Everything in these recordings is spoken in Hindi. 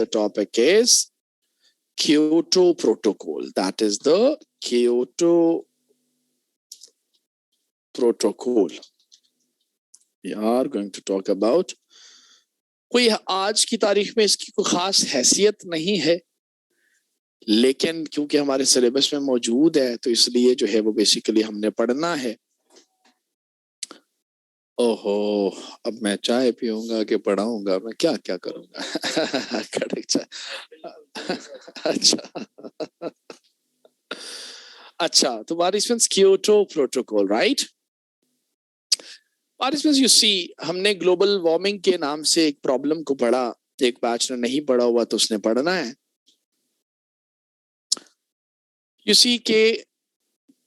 The topic is Kyoto Protocol. That is the Kyoto Protocol. We are going to talk about. कोई आज की तारीख में इसकी कोई खास हैसियत नहीं है, लेकिन क्योंकि हमारे सिलेबस में मौजूद है तो इसलिए जो है वो बेसिकली हमने पढ़ना है। ओहो, अब मैं चाय पीऊंगा कि पढ़ाऊंगा, मैं क्या क्या करूंगा। कड़क चाय। अच्छा अच्छा, तो participants, Kyoto protocol, right? Participants, you see, हमने ग्लोबल वार्मिंग के नाम से एक प्रॉब्लम को पढ़ा। एक बैच ने नहीं पढ़ा हुआ तो उसने पढ़ना है। यू सी के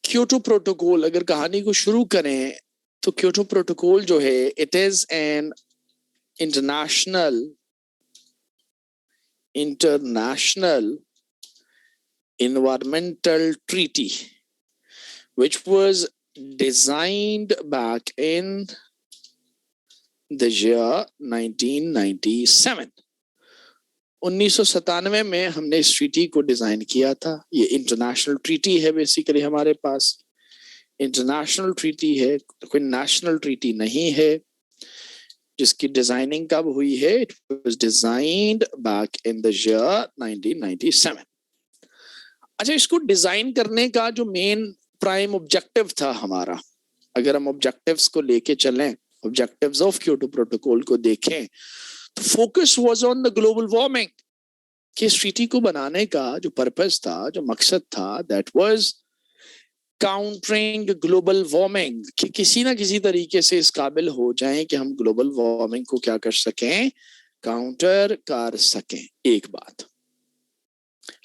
क्योटो प्रोटोकॉल, अगर कहानी को शुरू करें तो क्योटो प्रोटोकॉल जो है, it is an international environmental treaty which was designed back in the year 1997. 1997 में हमने इस ट्रीटी को डिजाइन किया था। ये इंटरनेशनल ट्रीटी है बेसिकली, हमारे पास इंटरनेशनल ट्रीटी है, कोई नेशनल ट्रीटी नहीं है। जिसकी डिजाइनिंग कब हुई है? It was designed back in the year 1997। अच्छा, इसको डिजाइन करने का जो मेन प्राइम ऑब्जेक्टिव था हमारा, अगर हम ऑब्जेक्टिव्स को लेके चलें, ऑब्जेक्टिव्स ऑफ क्योटो प्रोटोकॉल को देखें, तो focus was on the global warming. कि इस ट्रीटी को बनाने का जो पर्पस था, जो मकसद था, that was countering global warming, कि किसी ना किसी तरीके से इस काबिल हो जाएं कि हम ग्लोबल वार्मिंग को क्या कर सकें, काउंटर कर सकें। एक बात,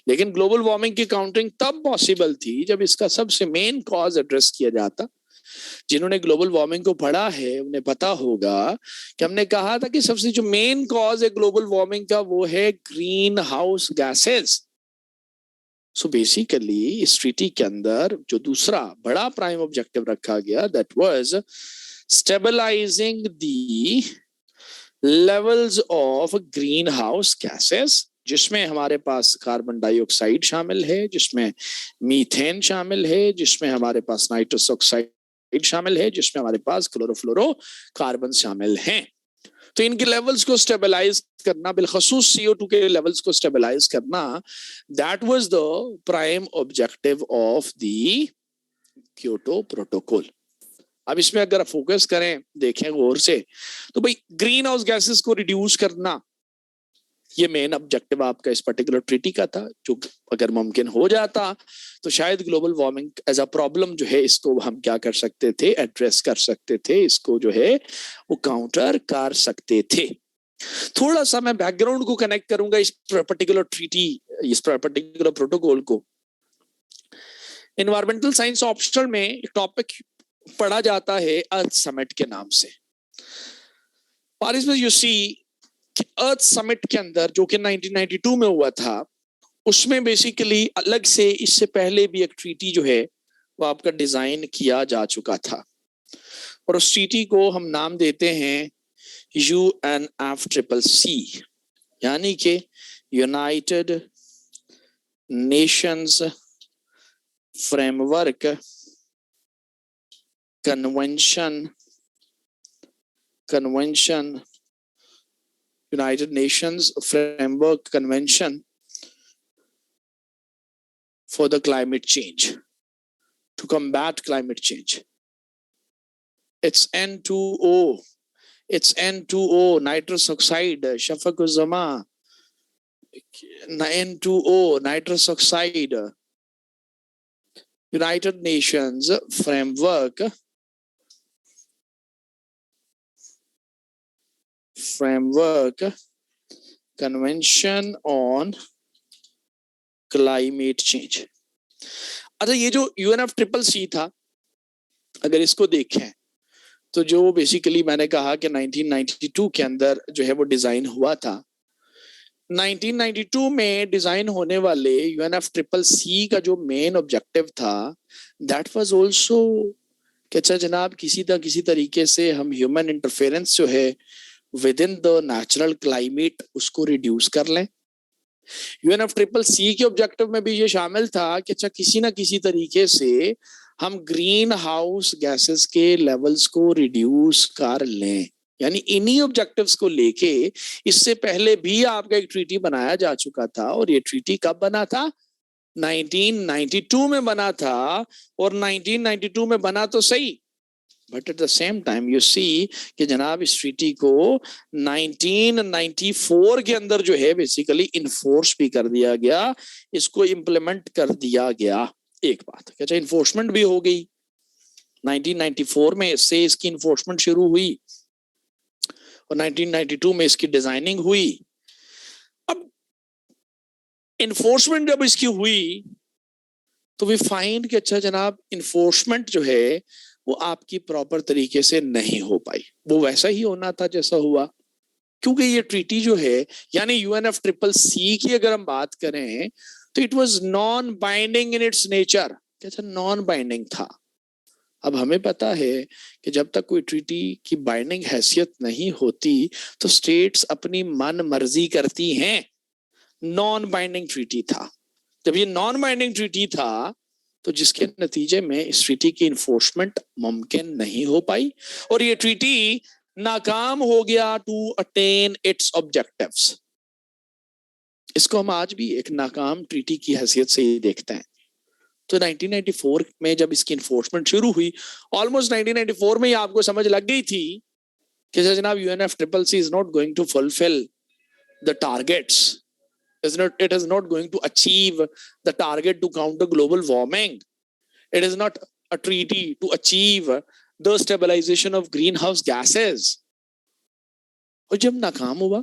लेकिन ग्लोबल वार्मिंग की काउंटरिंग तब पॉसिबल थी जब इसका सबसे मेन कॉज एड्रेस किया जाता। जिन्होंने ग्लोबल वार्मिंग को पढ़ा है उन्हें पता होगा कि हमने कहा था कि सबसे जो मेन कॉज है ग्लोबल वार्मिंग का, वो है greenhouse gases. So basically इस ट्रीटी के अंदर जो दूसरा बड़ा प्राइम ऑब्जेक्टिव रखा गया, that was stabilising the levels of greenhouse gases, जिसमें हमारे पास कार्बन डाइऑक्साइड शामिल है, जिसमें मीथेन शामिल है, जिसमें हमारे पास नाइट्रस ऑक्साइड शामिल है, जिसमें हमारे पास क्लोरोफ्लोरो कार्बन शामिल हैं। तो इनके लेवल्स को स्टेबलाइज करना, बिलखसूस CO2 के लेवल्स को स्टेबलाइज करना, that was the prime objective of the Kyoto protocol. अब इसमें अगर फोकस करें, देखें गौर से, तो भाई ग्रीन हाउस गैसेस को रिड्यूस करना, ये मेन ऑब्जेक्टिव आपका इस पर्टिकुलर ट्रीटी का था। जो अगर मुमकिन हो जाता तो शायद global warming as a problem जो है, इसको हम क्या कर सकते थे, एड्रेस कर सकते थे, इसको जो है वो काउंटर कर सकते थे। थोड़ा सा मैं बैकग्राउंड को कनेक्ट करूंगा इस पर्टिकुलर ट्रीटी, इस पर्टिकुलर प्रोटोकॉल को। एनवायरमेंटल साइंस ऑप्शनल में एक टॉपिक पढ़ा जाता है अर्थ समिट के नाम से। Participants, you see, Earth Summit के अंदर जो कि 1992 में हुआ था, उसमें बेसिकली अलग से इससे पहले भी एक ट्रीटी जो है वो आपका डिजाइन किया जा चुका था, और उस ट्रीटी को हम नाम देते हैं UNFCCC, यानी कि United Nations framework convention United Nations Framework Convention for the climate change, to combat climate change. It's N2O, nitrous oxide, Shafaq Zama, N2O, nitrous oxide, United Nations Framework Convention on Climate Change। अच्छा, ये जो UNFCCC था, अगर इसको देखें तो जो बेसिकली मैंने कहा कि 1992 के अंदर जो है वो डिजाइन हुआ था। 1992 में डिजाइन होने वाले UNFCCC का जो मेन ऑब्जेक्टिव था, दैट वाज आल्सो कि अच्छा जनाब, किसी तरीके से हम ह्यूमन इंटरफेरेंस जो है with in the natural climate उसको रिड्यूस कर लें। UNFCCC के ऑब्जेक्टिव में भी ये शामिल था कि अच्छा किसी ना किसी तरीके से हम ग्रीन हाउस गैसेस के लेवल्स को रिड्यूस कर लें, यानी इन्हीं ऑब्जेक्टिव्स को लेके इससे पहले भी आपका एक ट्रीटी बनाया जा चुका था। और ये ट्रीटी कब बना था? 1992 में बना था। और 1992 में बना तो सही, but at the same time you see कि जनाब इस ट्रीटी को 1994 के अंदर जो है बेसिकली इन्फोर्स भी कर दिया गया, इसको इम्प्लीमेंट कर दिया गया। एक बात, अच्छा इन्फोर्समेंट भी हो गई 1994 में, से इसकी इन्फोर्समेंट शुरू हुई और 1992 में इसकी डिजाइनिंग हुई। अब इन्फोर्समेंट जब इसकी हुई तो वी फाइंड कि अच्छा जनाब इन्फोर्समेंट जो है वो आपकी प्रॉपर तरीके से नहीं हो पाई। वो वैसा ही होना था जैसा हुआ, क्योंकि ये ट्रीटी जो है यानी UNFCCC की अगर हम बात करें तो it was non binding in its nature. कैसा नॉन बाइंडिंग था? अब हमें पता है कि जब तक कोई ट्रीटी की बाइंडिंग हैसियत नहीं होती तो स्टेट्स अपनी मन मर्जी करती हैं। नॉन बाइंडिंग ट्रीटी था। जब ये नॉन बाइंडिंग ट्रीटी था तो जिसके नतीजे में इस ट्रीटी की इन्फोर्समेंट मुमकिन नहीं हो पाई और ये ट्रीटी नाकाम हो गया टू अटेन इट्स ऑब्जेक्टिव्स। इसको हम आज भी एक नाकाम ट्रीटी की हैसियत से ही देखते हैं। तो 1994 में जब इसकी इन्फोर्समेंट शुरू हुई, ऑलमोस्ट 1994 में ही आपको समझ लग गई थी कि जनाब UNFCCC is not going to fulfil the targets, it is not going to achieve the target to counter global warming. It is not a treaty to achieve the stabilization of greenhouse gases. और जब नाकाम हुआ,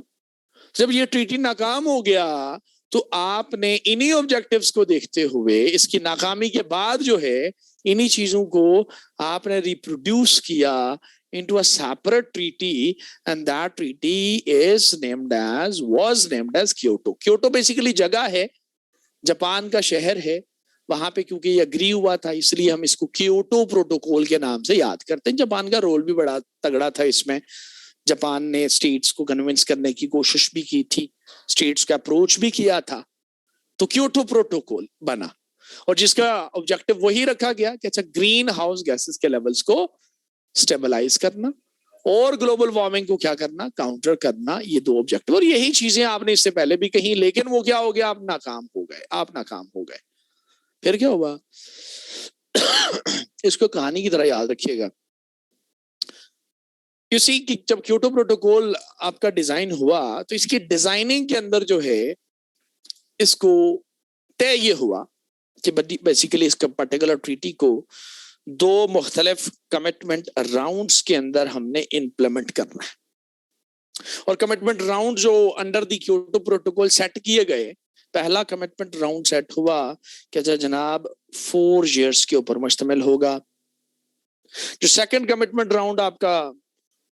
जब ये ट्रीटी नाकाम हो गया तो आपने इन्हीं ऑब्जेक्टिव्स को देखते हुए इसकी नाकामी के बाद जो है इन्हीं चीजों को आपने रिप्रोड्यूस किया into a separate treaty, and that treaty was named as Kyoto. Kyoto basically जगह है, जापान का शहर है, वहां पे क्योंकि ये अग्री हुआ था इसलिए हम इसको क्योटो प्रोटोकॉल के नाम से याद करते हैं। जापान का रोल भी बड़ा तगड़ा था इसमें। जापान ने स्टेट्स को कन्विंस करने की कोशिश भी की थी, स्टेट्स का अप्रोच भी किया था, तो क्योटो प्रोटोकॉल बना और जिसका ऑब्जेक्टिव वही रखा गया कि अच्छा ग्रीन हाउस गैसेस के लेवल्स को स्टेबलाइज करना और ग्लोबल वार्मिंग को क्या करना, काउंटर करना, ये दो ऑब्जेक्टिव। और यही चीजें आपने इससे पहले भी कही, लेकिन वो क्या हो गया, आप नाकाम हो गए। फिर क्या हुआ इसको कहानी की तरह याद रखिएगा। यू सी कि जब क्योटो प्रोटोकॉल आपका डिजाइन हुआ तो इसकी डिजाइनिंग के अंदर जो है इसको तय ये हुआ कि बेसिकली इसका पर्टिकुलर ट्रीटी को दो मुख्तलिफ कमिटमेंट राउंड्स के अंदर हमने इंप्लीमेंट करना है। और कमिटमेंट राउंड जो under the Kyoto protocol set किए गए, पहला कमिटमेंट राउंड सेट हुआ कि जनाब 4 years के ऊपर मुश्तमिल होगा। जो सेकंड कमिटमेंट राउंड आपका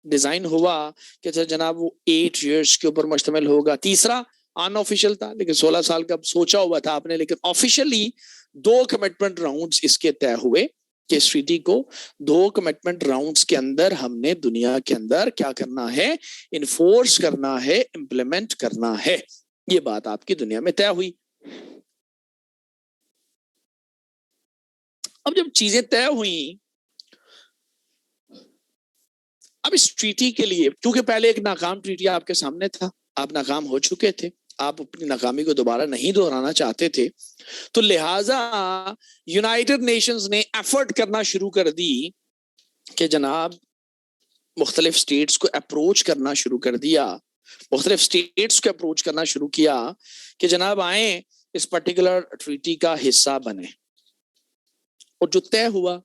डिजाइन हुआ कि जनाब वो 8 years के ऊपर मुश्तमिल होगा। तीसरा अनऑफिशियल था, लेकिन 16 साल का सोचा हुआ था आपने, लेकिन ऑफिशियली 2 कमिटमेंट राउंड्स इसके तय हुए कि इस ट्रीटी को 2 कमिटमेंट राउंड्स के अंदर हमने दुनिया के अंदर क्या करना है, इन्फोर्स करना है, इंप्लीमेंट करना है। ये बात आपकी दुनिया में तय हुई। अब जब चीजें तय हुई, अब इस ट्रीटी के लिए, क्योंकि पहले एक नाकाम ट्रीटी आपके सामने था, आप नाकाम हो चुके थे, आप अपनी नाकामी को दोबारा नहीं दोहराना चाहते थे, तो लिहाजा यूनाइटेड नेशंस ने एफर्ट करना शुरू कर दी कि जनाब मुख्तलिफ स्टेट्स को अप्रोच करना शुरू कर दिया, मुख्तलिफ स्टेट्स को अप्रोच करना शुरू किया कि जनाब आए इस पर्टिकुलर ट्रीटी का हिस्सा बने। और जो तय हुआ,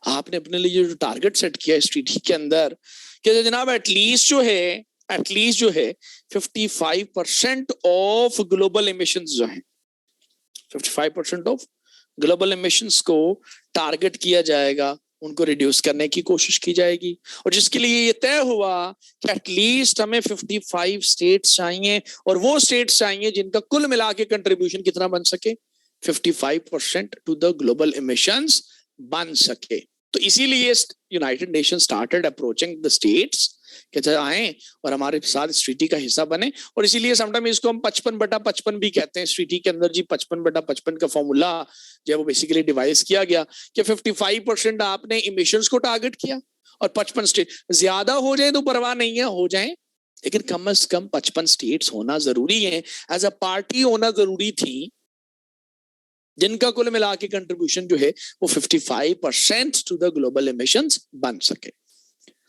आपने अपने लिए जो टारगेट सेट किया इस ट्रीटी के अंदर कि जनाब एटलीस्ट जो है 55% ऑफ ग्लोबल एमिशंस जो हैं, 55% ऑफ ग्लोबल एमिशंस को टारगेट किया जाएगा, उनको रिड्यूस करने की कोशिश की जाएगी। और जिसके लिए ये तय हुआ कि एटलीस्ट हमें 55 स्टेट्स चाहिए और वो स्टेट्स चाहिए जिनका कुल मिला के कंट्रीब्यूशन कितना बन सके, 55% टू द ग्लोबल एमिशंस बन सके। तो इसीलिए United nation started approaching the states कि चाहे आए और हमारे साथ इस ट्रीटी का हिस्सा बने। और इसीलिए समटाइम इसको हम 55/55 भी कहते हैं। इस ट्रीटी के अंदर जी 55/55 का फॉर्मूला जो है वो बेसिकली डिवाइस किया गया कि 55% आपने इमिशंस को टारगेट किया और 55 स्टेट, ज्यादा हो जाए तो परवाह नहीं है, हो जाए, लेकिन कम से कम 55 स्टेट्स होना जरूरी है, एज अ पार्टी होना जरूरी थी, जिनका कुल मिला के कंट्रीब्यूशन जो है वो 55% टू द ग्लोबल एमिशंस बन सके।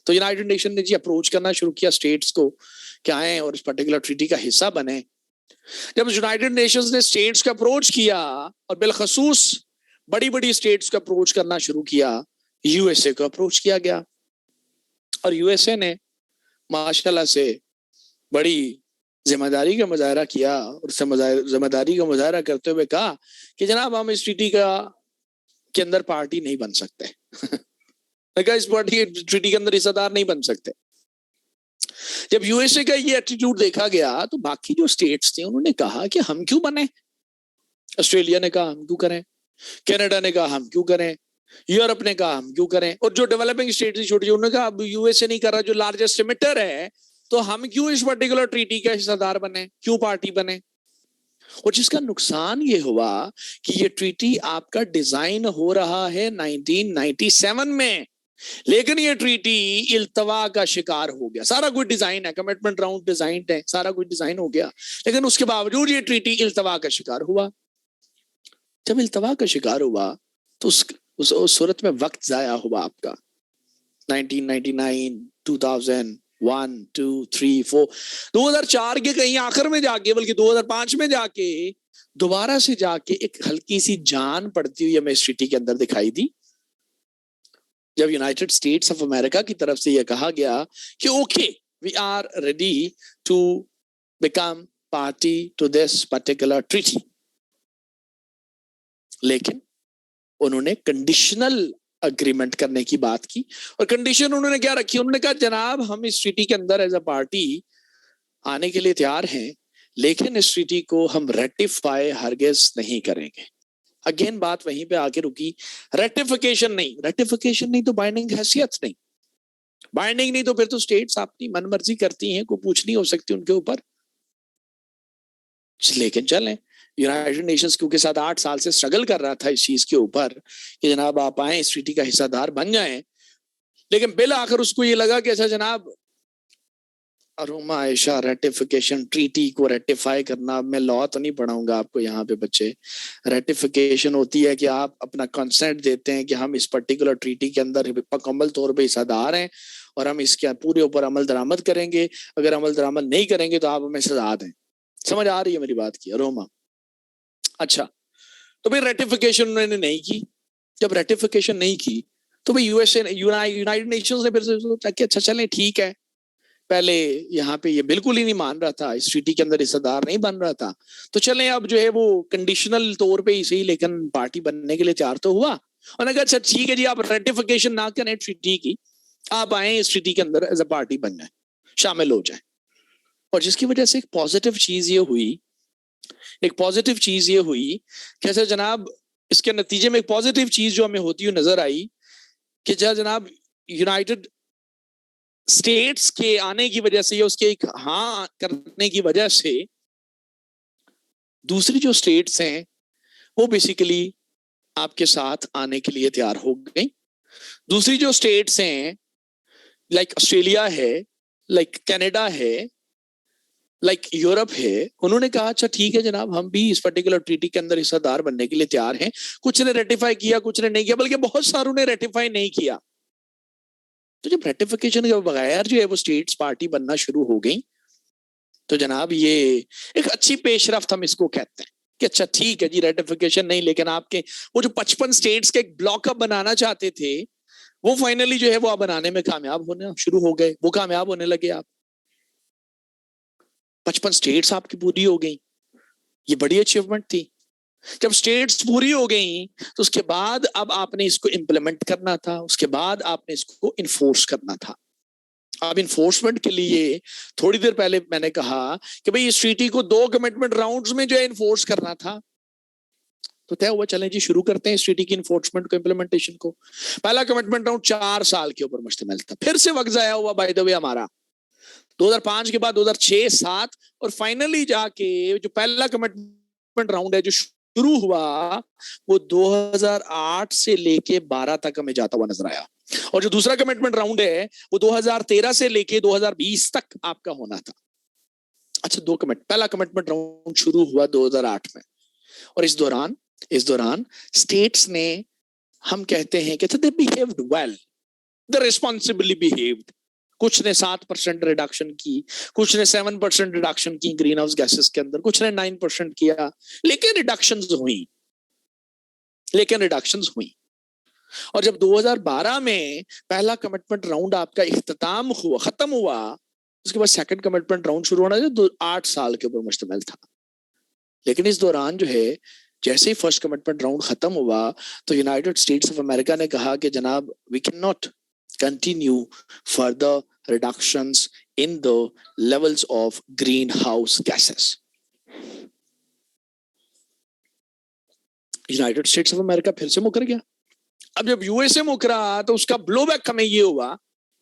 तो यूनाइटेड नेशन ने जी अप्रोच करना शुरू किया स्टेट्स को कि आए और इस पर्टिकुलर ट्रीटी का हिस्सा बने। जब यूनाइटेड नेशंस ने स्टेट्स का अप्रोच किया और बिलखसूस बड़ी बड़ी स्टेट्स का अप्रोच करना शुरू किया, यूएसए को अप्रोच किया गया और यूएसए ने माशाल्लाह से बड़ी जिम्मेदारी का मुजाहरा किया और जिम्मेदारी का मुजाहरा करते हुए कहा कि जनाब हम इस ट्रीटी का के अंदर पार्टी नहीं बन सकते इस पार्टी ट्रीटी के अंदर हिस्सेदार नहीं बन सकते। जब यूएसए का ये एटीट्यूड देखा गया तो बाकी जो स्टेट्स थे उन्होंने कहा कि हम क्यों बने। ऑस्ट्रेलिया ने कहा हम क्यों करें, कनाडा ने कहा हम क्यों करें, यूरोप ने कहा हम क्यों करें, और जो डेवलपिंग स्टेट्स छोटी उन्होंने कहा अब यूएसए नहीं कर रहा जो लार्जेस्ट एमिटर है तो हम क्यों इस पर्टिकुलर ट्रीटी का हिस्सेदार बने, क्यों पार्टी बने। और जिसका नुकसान ये हुआ कि ये ट्रीटी आपका डिजाइन हो रहा है 1997 में, लेकिन ये ट्रीटी इल्तवा का शिकार हो गया। सारा कुछ डिजाइन है, कमिटमेंट राउंड डिजाइन है, सारा कुछ डिजाइन हो गया, लेकिन उसके बावजूद ये ट्रीटी इल्तवा का शिकार हुआ। जब इल्तवा का शिकार हुआ तो उस सूरत में वक्त जाया हुआ आपका 1999, 2000, 1, 2, 3, 4, 2004 के कहीं आखिर में जाके, बल्कि 2005 में जाके दोबारा से जाके एक हल्की सी जान पड़ती हुई हमें इस ट्रीटी के अंदर दिखाई दी, जब यूनाइटेड स्टेट्स ऑफ अमेरिका की तरफ से यह कहा गया कि okay we are ready to become party to this particular treaty. लेकिन उन्होंने कंडीशनल अग्रीमेंट करने की बात की, और कंडीशन उन्होंने क्या रखी, उन्होंने कहा जनाब हम इस ट्रीटी के अंदर एज अ पार्टी आने के लिए तैयार हैं, लेकिन इस ट्रीटी को हम रेटिफाई हरगिज नहीं करेंगे। अगेन बात वहीं पे आके रुकी, रेटिफिकेशन नहीं तो बाइंडिंग हैसियत नहीं, बाइंडिंग नहीं तो फिर तो स्टेट्स अपनी मनमर्जी करती हैं, कोई पूछ नहीं हो सकती उनके ऊपर। लेकिन चलें, यूनाइटेड नेशंस क्योंकि 7-8 साल से स्ट्रगल कर रहा था इस चीज के ऊपर कि जनाब आप आए इस ट्रीटी का हिस्सेदार बन जाएं, लेकिन बिल आखिर उसको ये लगा कि अच्छा जनाब अरोमा आयशा रेटिफिकेशन, ट्रीटी को रेटिफाई करना, मैं लॉ तो नहीं पढ़ाऊंगा आपको यहाँ पे बच्चे। रेटिफिकेशन होती है कि आप अपना कंसेंट देते हैं कि हम इस पर्टिकुलर ट्रीटी के अंदर मुकम्मल तौर पे हिस्सेदार हैं और हम इसके पूरे ऊपर अमल दरामद करेंगे, अगर अमल दरामद नहीं करेंगे तो आप हमें सजा दें। समझ आ रही है मेरी बात की अरोमा? अच्छा, तो भाई रेटिफिकेशन उन्होंने नहीं की। जब रेटिफिकेशन नहीं की तो भाई यूनाइटेड नेशंस ने फिर से सोचा कि अच्छा चलें ठीक है, पहले यहाँ पे ये बिल्कुल ही नहीं मान रहा था, इस ट्रीटी के अंदर हिस्सेदार नहीं बन रहा था, तो चलें अब जो है वो कंडीशनल तौर पे ही सही लेकिन पार्टी बनने के लिए तैयार तो हुआ। उन्होंने कहा अच्छा ठीक है जी, आप रेटिफिकेशन ना करें ट्रीटी की, आप आए इस ट्रीटी के अंदर एज अ पार्टी बन जाए, शामिल हो जाए। और जिसकी वजह से एक पॉजिटिव चीज ये हुई कैसे जनाब, इसके नतीजे में एक पॉजिटिव चीज जो हमें होती हुई नजर आई कि जनाब यूनाइटेड स्टेट्स के आने की वजह से या उसके एक हाँ करने की वजह से दूसरी जो स्टेट्स हैं वो बेसिकली आपके साथ आने के लिए तैयार हो गई। दूसरी जो स्टेट्स हैं लाइक ऑस्ट्रेलिया है, लाइक कनाडा है, लाइक यूरोप है, उन्होंने कहा अच्छा ठीक है जनाब हम भी इस पर्टिकुलर ट्रीटी के अंदर हिस्सेदार बनने के लिए तैयार हैं। कुछ ने रेटिफाई किया, कुछ ने नहीं किया, बल्कि बहुत सारों ने रेटिफाई नहीं किया। तो जब रेटिफिकेशन के बगैर जो है वो स्टेट्स पार्टी बनना शुरू हो गई तो जनाब ये एक अच्छी पेशरफ्त हम इसको कहते हैं कि अच्छा ठीक है जी रेटिफिकेशन नहीं, लेकिन आपके वो जो 55 स्टेट्स के एक ब्लॉक बनाना चाहते थे वो फाइनली जो है वो आप बनाने में कामयाब होने शुरू हो गए, वो कामयाब होने लगे। आप 55 स्टेट्स आपकी पूरी हो गई, ये बड़ी अचीवमेंट थी। जब स्टेट्स पूरी हो गई तो उसके बाद अब आपने इसको इंप्लीमेंट करना था, उसके बाद आपने इसको इन्फोर्स करना था। अब इन्फोर्समेंट के लिए थोड़ी देर पहले मैंने कहा कि भाई इस ट्रीटी को 2 कमिटमेंट राउंड्स में जो है इन्फोर्स करना था, तो तय हुआ चलें जी शुरू करते हैं इस ट्रीटी की इन्फोर्समेंट को, इम्प्लीमेंटेशन को। पहला कमिटमेंट राउंड 4 साल के ऊपर मुश्तमिल था। फिर से वक्त जाया हुआ बाय द वे हमारा 2005 के बाद 2006, 7 और फाइनली जाके जो पहला कमिटमेंट राउंड है जो शुरू हुआ वो 2008 से लेके 12 तक हमें जाता हुआ नजर आया, और जो दूसरा कमिटमेंट राउंड है वो 2013 से लेके 2020 तक आपका होना था। अच्छा, पहला कमिटमेंट राउंड शुरू हुआ 2008 में, और इस दौरान स्टेट्स ने, हम कहते हैं कि दे बिहेव्ड वेल, दे रिस्पॉन्सिबली बिहेव्ड। कुछ ने 7% रिडक्शन की, कुछ ने 7% रिडक्शन की ग्रीन हाउस गैसेस के अंदर, कुछ ने 9% किया, लेकिन रिडक्शंस हुई। और जब 2012 में पहला कमिटमेंट राउंड आपका खत्म हुआ, उसके बाद सेकंड कमिटमेंट राउंड शुरू होना जो 8 साल के ऊपर मुश्तमिल था। लेकिन इस दौरान जो है, जैसे ही फर्स्ट कमिटमेंट राउंड खत्म हुआ तो यूनाइटेड स्टेट्स ऑफ अमेरिका ने कहा कि जनाब, we can not continue further reductions in the levels of greenhouse gases. United States of America फिर से मुकर गया। अब जब यूएसए मुकरा तो उसका ब्लोबैक हमें ये हुआ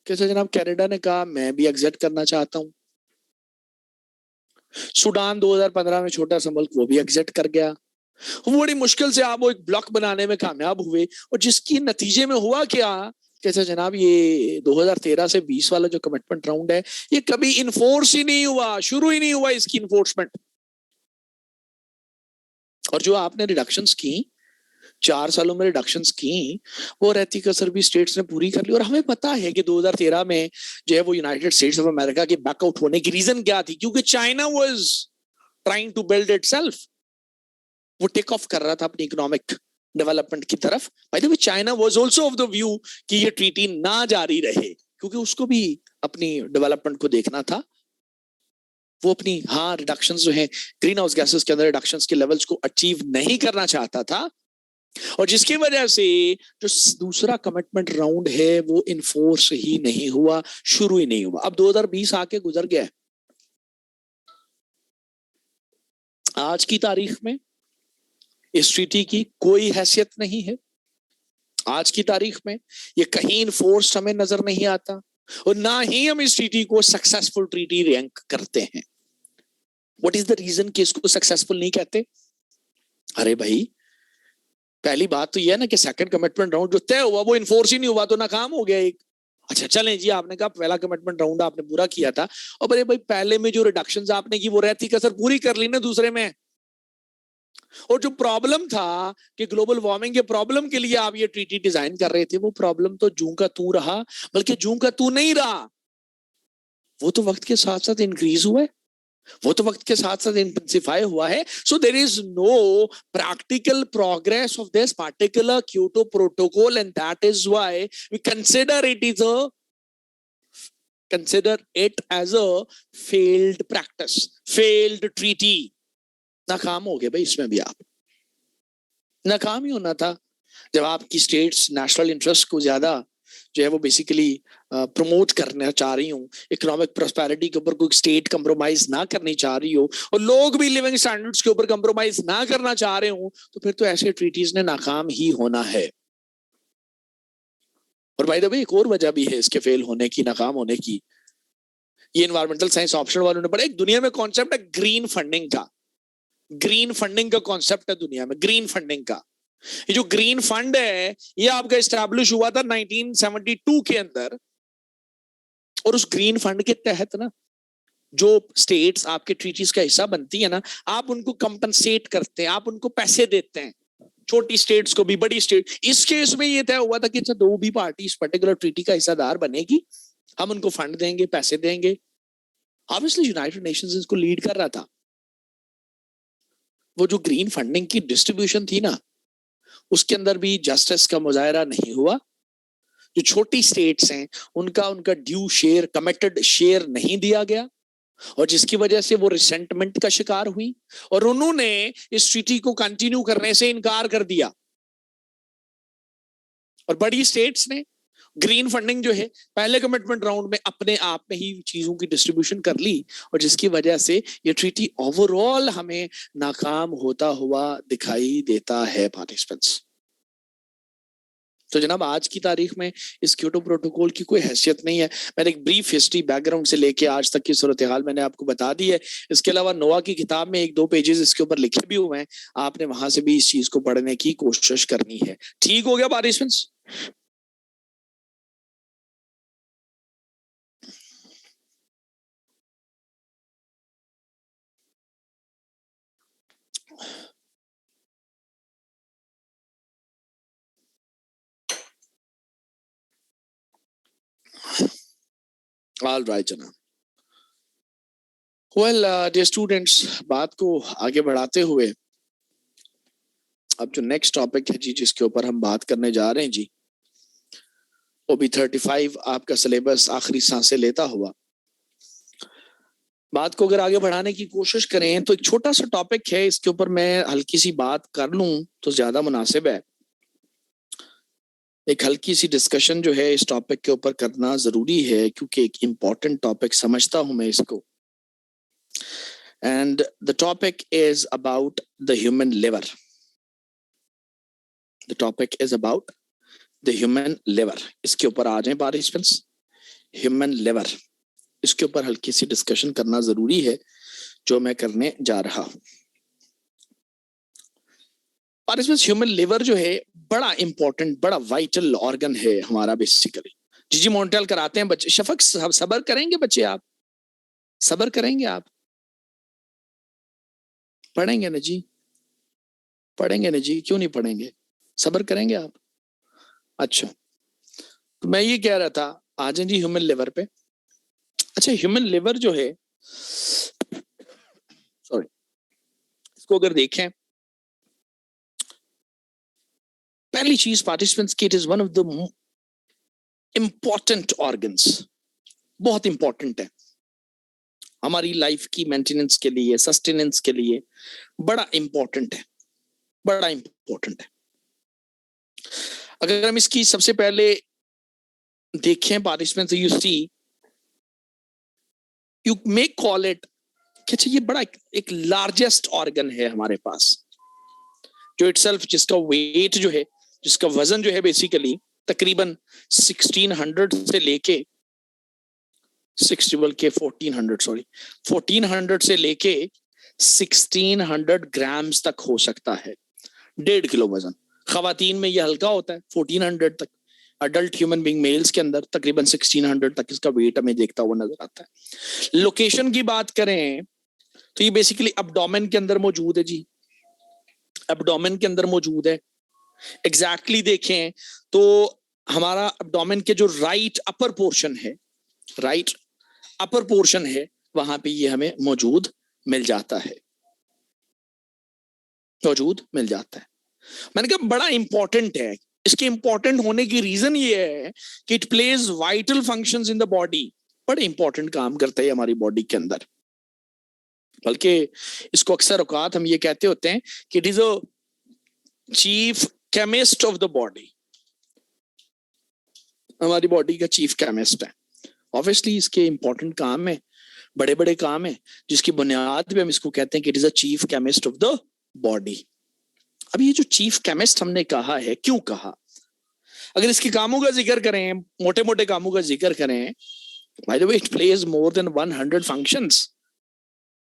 कि जनाब, कनाडा ने कहा मैं भी एग्जिट करना चाहता हूं। सूडान 2015 में छोटा सा मुल्क, वो भी एग्जिट कर गया। बड़ी मुश्किल से आप वो एक ब्लॉक बनाने में कामयाब हुए, और जिसकी नतीजे में हुआ क्या, कैसे जनाब, ये 2013 से 20 वाला जो कमिटमेंट राउंड है ये कभी इन्फोर्स ही नहीं हुआ, शुरू ही नहीं हुआ इसकी इन्फोर्समेंट। और जो आपने रिडक्शंस की, 4 सालों में रिडक्शंस की, वो रहती कसर भी स्टेट्स ने पूरी कर ली। और हमें पता है कि 2013 में जो है वो यूनाइटेड स्टेट्स ऑफ अमेरिका के बैकआउट होने की रीजन क्या थी, क्योंकि China was trying to build itself, वो टेक ऑफ कर रहा था अपनी इकोनॉमिक डेवलपमेंट की तरफ। By the way, China was also of the view कि ये ट्रीटी ना जारी रहे, क्योंकि उसको भी अपनी डेवलपमेंट को देखना था। वो अपनी रिडक्शंस जो है ग्रीन हाउस गैसेस के अंदर रिडक्शंस के लेवल्स को अचीव नहीं करना चाहता था, और जिसकी वजह से जो दूसरा कमिटमेंट राउंड है वो इन्फोर्स ही नहीं हुआ, शुरू ही नहीं हुआ। अब 2020 आके गुजर गया। आज की तारीख में इस ट्रीटी की कोई हैसियत नहीं है। आज की तारीख में ये कहीं इन्फोर्स हमें नजर नहीं आता, और ना ही हम इस ट्रीटी को सक्सेसफुल ट्रीटी रैंक करते हैं। व्हाट इज द रीजन कि इसको सक्सेसफुल नहीं कहते? अरे भाई, पहली बात तो यह है ना कि सेकंड कमिटमेंट राउंड जो तय हुआ वो इन्फोर्स ही नहीं हुआ, तो नाकाम हो गया एक। अच्छा चलें जी, आपने कहा पहला कमिटमेंट राउंड आपने पूरा किया था, और अरे भाई, पहले में जो रिडक्शंस आपने की वो रहती कसर पूरी कर ली ना दूसरे में। और जो प्रॉब्लम था कि ग्लोबल वार्मिंग के प्रॉब्लम के लिए आप ये ट्रीटी डिजाइन कर रहे थे, वो प्रॉब्लम तो जूं का तू रहा, बल्कि जूं का तू नहीं रहा, वो तो वक्त के साथ साथ इंक्रीज हुआ है, वो तो वक्त के साथ साथ इंटेंसिफाई हुआ है। So there is no practical progress of this particular Kyoto Protocol, and that is why we consider it as a failed practice, failed treaty. नाकाम हो गए भाई, इसमें भी आप नाकाम ही होना था। जब आपकी स्टेट्स नेशनल इंटरेस्ट को ज्यादा जो है वो बेसिकली प्रमोट करना चाह रही हूँ, इकोनॉमिक प्रोस्पेरिटी के ऊपर कोई स्टेट कंप्रोमाइज ना करनी चाह रही हो, और लोग भी लिविंग स्टैंडर्ड्स के ऊपर कंप्रोमाइज ना करना चाह रहे हो, तो फिर तो ऐसे ट्रीटीज ने नाकाम ही होना है। और बाय द वे, एक और वजह भी है इसके फेल होने की, नाकाम होने की। ये एनवायरमेंटल साइंस ऑप्शन वालों ने पढ़ा, एक दुनिया में कॉन्सेप्ट है ग्रीन फंडिंग का। ग्रीन फंडिंग का कॉन्सेप्ट है दुनिया में, ग्रीन फंडिंग का। ये जो ग्रीन फंड है ये आपका एस्टैब्लिश हुआ था 1972 के अंदर, और उस ग्रीन फंड के तहत ना जो स्टेट्स आपके ट्रीटीज का हिस्सा बनती है ना, आप उनको कंपनसेट करते हैं, आप उनको पैसे देते हैं, छोटी स्टेट्स को भी, बड़ी स्टेट। इस केस में ये तय हुआ था कि दो भी पार्टी इस पर्टिकुलर ट्रीटी का हिस्सादार बनेगी, हम उनको फंड देंगे, पैसे देंगे। ऑब्वियसली यूनाइटेड नेशंस इसको लीड कर रहा था। वो जो ग्रीन फंडिंग की डिस्ट्रीब्यूशन थी ना, उसके अंदर भी जस्टिस का मुजाहरा नहीं हुआ। जो छोटी स्टेट्स हैं उनका ड्यू शेयर, कमिटेड शेयर नहीं दिया गया, और जिसकी वजह से वो रिसेंटमेंट का शिकार हुई, और उन्होंने इस ट्रीटी को कंटिन्यू करने से इनकार कर दिया। और बड़ी स्टेट्स ने ग्रीन फंडिंग जो है पहले कमिटमेंट राउंड में अपने आप में ही चीजों की डिस्ट्रीब्यूशन कर ली, और जिसकी वजह से ये ट्रीटी ओवरऑल हमें नाकाम होता हुआ दिखाई देता है पार्टिसिपेंट्स। तो जनाब आज की तारीख में इस क्योटो प्रोटोकॉल की कोई हैसियत नहीं है। मैंने एक ब्रीफ हिस्ट्री बैकग्राउंड से लेके आज तक की सूरत हाल मैंने आपको बता दी है। इसके अलावा नोआ की किताब में 1-2 पेजेस इसके ऊपर लिखे भी हुए हैं, आपने वहां से भी इस चीज को पढ़ने की कोशिश करनी है। ठीक हो गया पार्टिसिपेंट्स? ऑल राइट जनाब। वेल डियर स्टूडेंट्स, बात को आगे बढ़ाते हुए अब जो नेक्स्ट टॉपिक है जी, जिसके ऊपर हम बात करने जा रहे हैं जी, वो भी 35 आपका सिलेबस आखिरी सांसें लेता हुआ। बात को अगर आगे बढ़ाने की कोशिश करें तो एक छोटा सा टॉपिक है, इसके ऊपर मैं हल्की सी बात कर लूं तो ज्यादा मुनासिब है। एक हल्की सी डिस्कशन जो है इस टॉपिक के ऊपर करना जरूरी है, क्योंकि एक इम्पॉर्टेंट टॉपिक समझता हूं मैं इसको। And the topic is about the human liver. The topic is about the human liver. इसके ऊपर आ जाए पार्टिसिपेंट्स, ह्यूमन लिवर, इसके ऊपर हल्की सी डिस्कशन करना जरूरी है जो मैं करने जा रहा हूं। पार्टिसिपेंट्स, ह्यूमन लिवर जो है बड़ा इंपॉर्टेंट, बड़ा वाइटल ऑर्गन है हमारा बेसिकली। जी मॉन्टेल कराते हैं बच्चे। शफक सबर करेंगे बच्चे, आप सबर करेंगे? आप पढ़ेंगे ना जी? पढ़ेंगे ना जी? क्यों नहीं पढ़ेंगे? सबर करेंगे आप? अच्छा, तो मैं ये कह रहा था, आ जाए जी ह्यूमन लिवर पे। अच्छा, ह्यूमन लिवर जो है, सॉरी, इसको अगर देखें, पहली चीज पार्टिसिपेंट्स की, it is one of the important organs. बहुत इंपॉर्टेंट है हमारी लाइफ की मेंटेनेंस के लिए, सस्टेनेंस के लिए बड़ा इंपॉर्टेंट है, बड़ा इंपॉर्टेंट है। अगर हम इसकी सबसे पहले देखें participants, you see, you may call it, अच्छा ये बड़ा एक लार्जेस्ट ऑर्गन है हमारे पास, जो इटसेल्फ, जिसका वेट जो है, जिसका वजन जो है बेसिकली तकरीबन 1600 से लेके 1400 से लेके 1600 ग्राम्स तक हो सकता है। 1.5 किलो वजन। खवातीन में ये हल्का होता है 1400 तक, अडल्ट ह्यूमन बीइंग मेल्स के अंदर तकरीबन 1600 तक इसका वेट हमें देखता हुआ नजर आता है। लोकेशन की बात करें तो ये बेसिकली अब्डोमेन के अंदर मौजूद है जी, अब्डोमेन के अंदर मौजूद है। एग्जैक्टली देखें तो हमारा अब्डोमेन के जो राइट अपर पोर्शन है, राइट अपर पोर्शन है, वहां पे ये हमें मौजूद मिल जाता है, मौजूद मिल जाता है। मैंने कहा बड़ा इंपॉर्टेंट है। इसके इंपॉर्टेंट होने की रीजन ये है कि it plays vital functions in the body. बड़े इंपॉर्टेंट काम करता है हमारी बॉडी के अंदर। बल्कि इसको अक्सर औकात हम ये कहते होते हैं कि it is a chief chemist of the body, हमारी बॉडी का चीफ केमिस्ट है। ऑब्वियसली इसके इंपॉर्टेंट काम है, बड़े बड़े काम है, जिसकी बुनियाद पे हम इसको कहते हैं कि it is a chief chemist of the body. अब ये जो चीफ केमिस्ट हमने कहा है, क्यों कहा? अगर इसके कामों का जिक्र करें, मोटे मोटे कामों का जिक्र करें, bye the way it plays more than 100 functions.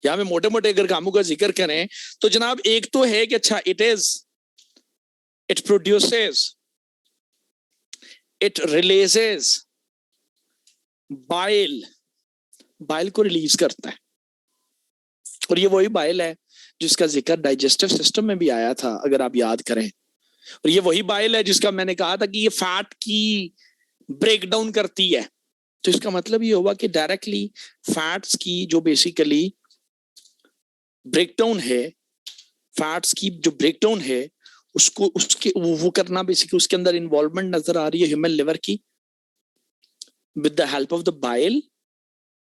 यहां पे मोटे मोटे अगर कामों का जिक्र करें तो जनाब एक तो है कि अच्छा, it produces, it releases bile, bile को रिलीज करता है। और ये वही बाइल है जिसका जिक्र डाइजेस्टिव सिस्टम में भी आया था, अगर आप याद करें। और ये वही बाइल है जिसका मैंने कहा था कि ये फैट की ब्रेक डाउन करती है। तो इसका मतलब ये हुआ कि डायरेक्टली फैट्स की जो बेसिकली ब्रेकडाउन है, फैट्स की जो ब्रेकडाउन है, उसको उसके वो करना बेसिकली उसके अंदर इन्वॉल्वमेंट नजर आ रही है ह्यूमन लिवर की, with the help of the bile.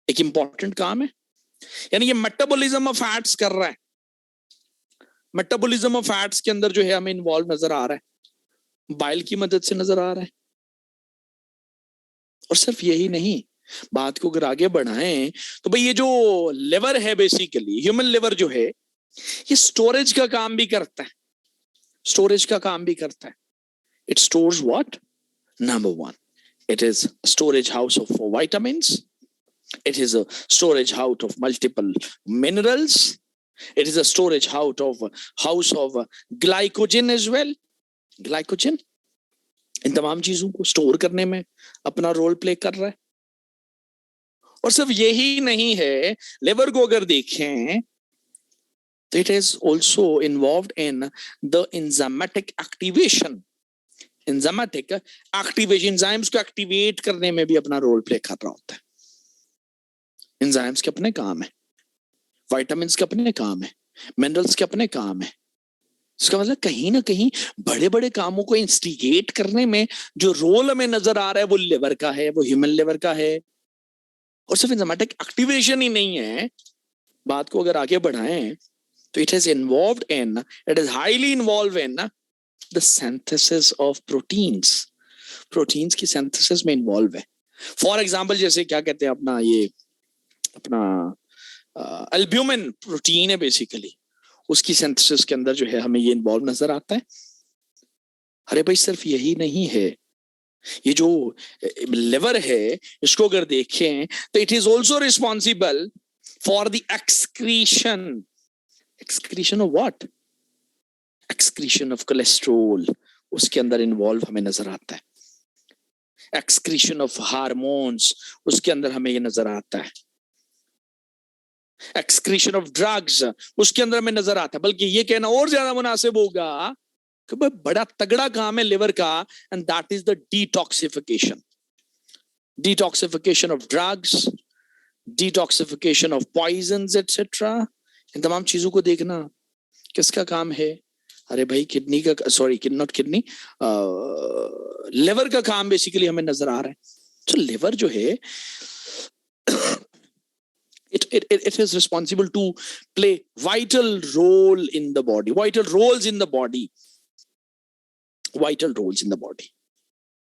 एक इंपॉर्टेंट काम है, यानी ये मेटाबॉलिज्म ऑफ फैट्स कर रहा है। मेटाबॉलिज्म ऑफ फैट्स के अंदर जो है हमें इन्वॉल्व नजर आ रहा है, बाइल की मदद से नजर आ रहा है। और सिर्फ यही नहीं, बात को अगर आगे बढ़ाएं तो भाई ये जो लिवर है बेसिकली, ह्यूमन लिवर जो है, ये स्टोरेज का काम भी करता है, स्टोरेज का काम भी करता है। It stores what? Number one, it is a storage house of vitamins. It is a storage house of multiple minerals. It is a storage house of glycogen as well. Glycogen इन तमाम चीजों को स्टोर करने में अपना रोल प्ले कर रहा है. और सिर्फ यही नहीं है, लिवर को अगर देखें तो it is also involved in the enzymatic activation. Enzymatic activation, enzymes को एक्टिवेट करने में भी अपना रोल प्ले कर रहा होता है. एंजाइम्स के अपने काम है, विटामिन्स के अपने काम है, मिनरल्स के अपने काम है. इसका मतलब कहीं ना कहीं बड़े बड़े कामों को इंस्टिगेट करने में जो रोल हमें नजर आ रहा है वो लिवर का है, वो ह्यूमन लिवर का है. और सिर्फ एंजाइमेटिक एक्टिवेशन ही नहीं है, बात को अगर आगे बढ़ाएं तो it is involved in, it is highly involve in the synthesis of proteins. Proteins की सिंथेसिस में इन्वॉल्व है. फॉर एग्जांपल जैसे क्या कहते हैं अपना ये अपना एल्ब्यूमिन प्रोटीन है बेसिकली, उसकी सिंथेसिस के अंदर जो है हमें ये इन्वॉल्व नजर आता है. अरे भाई सिर्फ यही नहीं है, ये जो लिवर है इसको अगर देखें तो it is also responsible for the excretion. Excretion of what? Excretion of cholesterol उसके अंदर इन्वॉल्व हमें नजर आता है. एक्सक्रीशन ऑफ हार्मोन्स उसके अंदर हमें ये नजर आता है. एक्सक्रीशन ऑफ ड्रग्स उसके अंदर में नजर आता है. बल्कि ये कहना और ज्यादा मुनासिब होगा कि भाई बड़ा तगड़ा काम है लिवर का, and that is the detoxification. Detoxification of drugs, detoxification of poisons etcetera. इन तमाम चीजों को देखना किसका काम है? अरे भाई किडनी का, सॉरी नॉट किडनी, लिवर का काम बेसिकली हमें नजर आ रहा है. तो लिवर जो है it is responsible to play vital role in the body, vital roles in the body, vital roles in the body.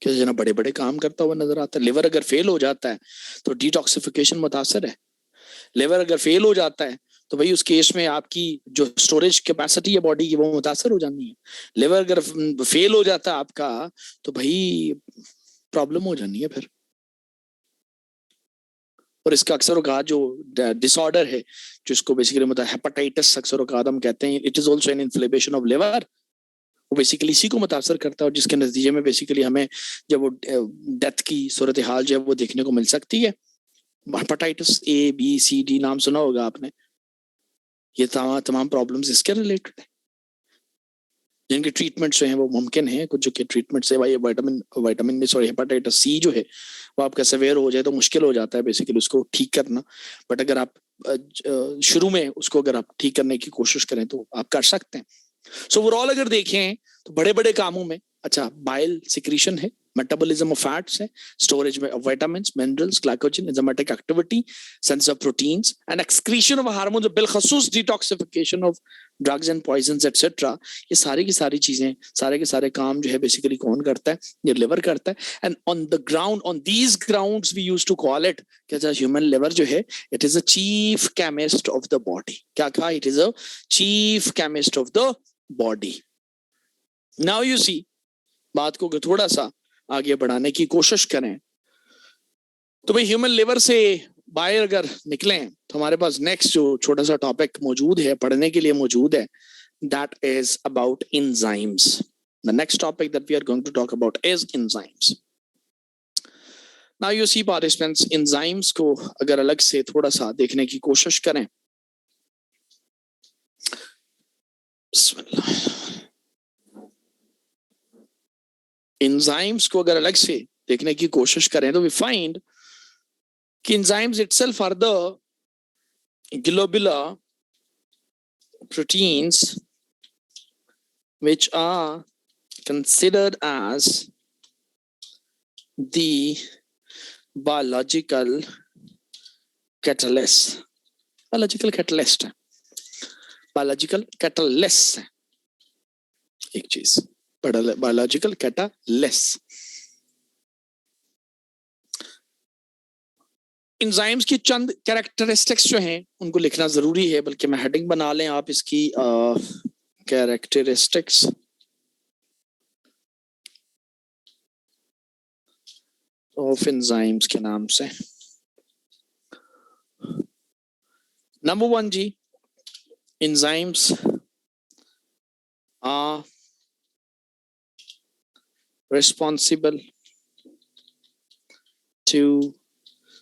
कैसे जना बड़े बड़े काम करता हुआ नजर आता है. लिवर अगर फेल हो जाता है तो डिटॉक्सिफिकेशन मुतासर है. लिवर अगर फेल हो जाता है तो भाई उस केस में आपकी जो स्टोरेज कैपेसिटी है बॉडी की वो मुतासर हो जानी है. लिवर अगर फेल हो जाता है आपका तो भाई प्रॉब्लम हो जानी है फिर. और इसका अक्सर औकात जो डिसऑर्डर है जिसको बेसिकली मतलब हेपेटाइटिस अक्सर औकात हम कहते हैं, it is also an inflammation of liver. वो बेसिकली इसी को मुतासर करता है और जिसके नतीजे में बेसिकली हमें जब वो डेथ की सूरत हाल जो है वो देखने को मिल सकती है. Hepatitis A B C D नाम सुना होगा आपने. ये तमाम प्रॉब्लम्स इसके रिलेटेड है जिनके ट्रीटमेंट जो हैं वो मुमकिन है. कुछ जो के ट्रीटमेंट से भाई विटामिन में सॉरी हेपेटाइटिस सी जो है वो आपका सवेयर हो जाए तो मुश्किल हो जाता है बेसिकली उसको ठीक करना. बट अगर आप शुरू में उसको अगर आप ठीक करने की कोशिश करें तो आप कर सकते हैं. सो ओवरऑल अगर देखें तो बड़े बड़े कामों में अच्छा बाइल सिक्रीशन है, मेटाबॉलिज्म ऑफ फैट्स है, स्टोरेज में of vitamins, minerals, glycogen, enzymatic activity, sense of proteins and excretion of hormones, बिलखसूस detoxification of drugs and poisons etcetera. ये सारी की सारी चीजें, सारे के सारे काम जो है बेसिकली कौन करता है? ये लिवर करता है. And on the ground, on these grounds we used to call it, क्या ह्यूमन लिवर जो है it is a chief chemist of the body. क्या कहा? It is a chief chemist of the body. Now you see, बात को थोड़ा सा आगे बढ़ाने की कोशिश करें तो भाई ह्यूमन लिवर से बाहर अगर निकले तो हमारे पास नेक्स्ट जो छोटा सा टॉपिक मौजूद है, पढ़ने के लिए मौजूद है, that is about enzymes. The next topic that we are going to talk about is enzymes. Now you see participants, enzymes को अगर अलग से थोड़ा सा देखने की कोशिश करें, एंजाइम्स को अगर अलग से देखने की कोशिश करें तो वी फाइंड कि enzymes itself are the globular proteins which are considered as the biological catalyst. Biological catalyst है, biological catalyst है एक चीज, बायोलॉजिकल कैटालिस्ट. एंजाइम्स की चंद कैरेक्टरिस्टिक्स जो हैं उनको लिखना जरूरी है, बल्कि मैं हेडिंग बना लें आप इसकी, कैरेक्टरिस्टिक्स. ऑफ एंजाइम्स के नाम से। नंबर 1 जी, enzymes are responsible to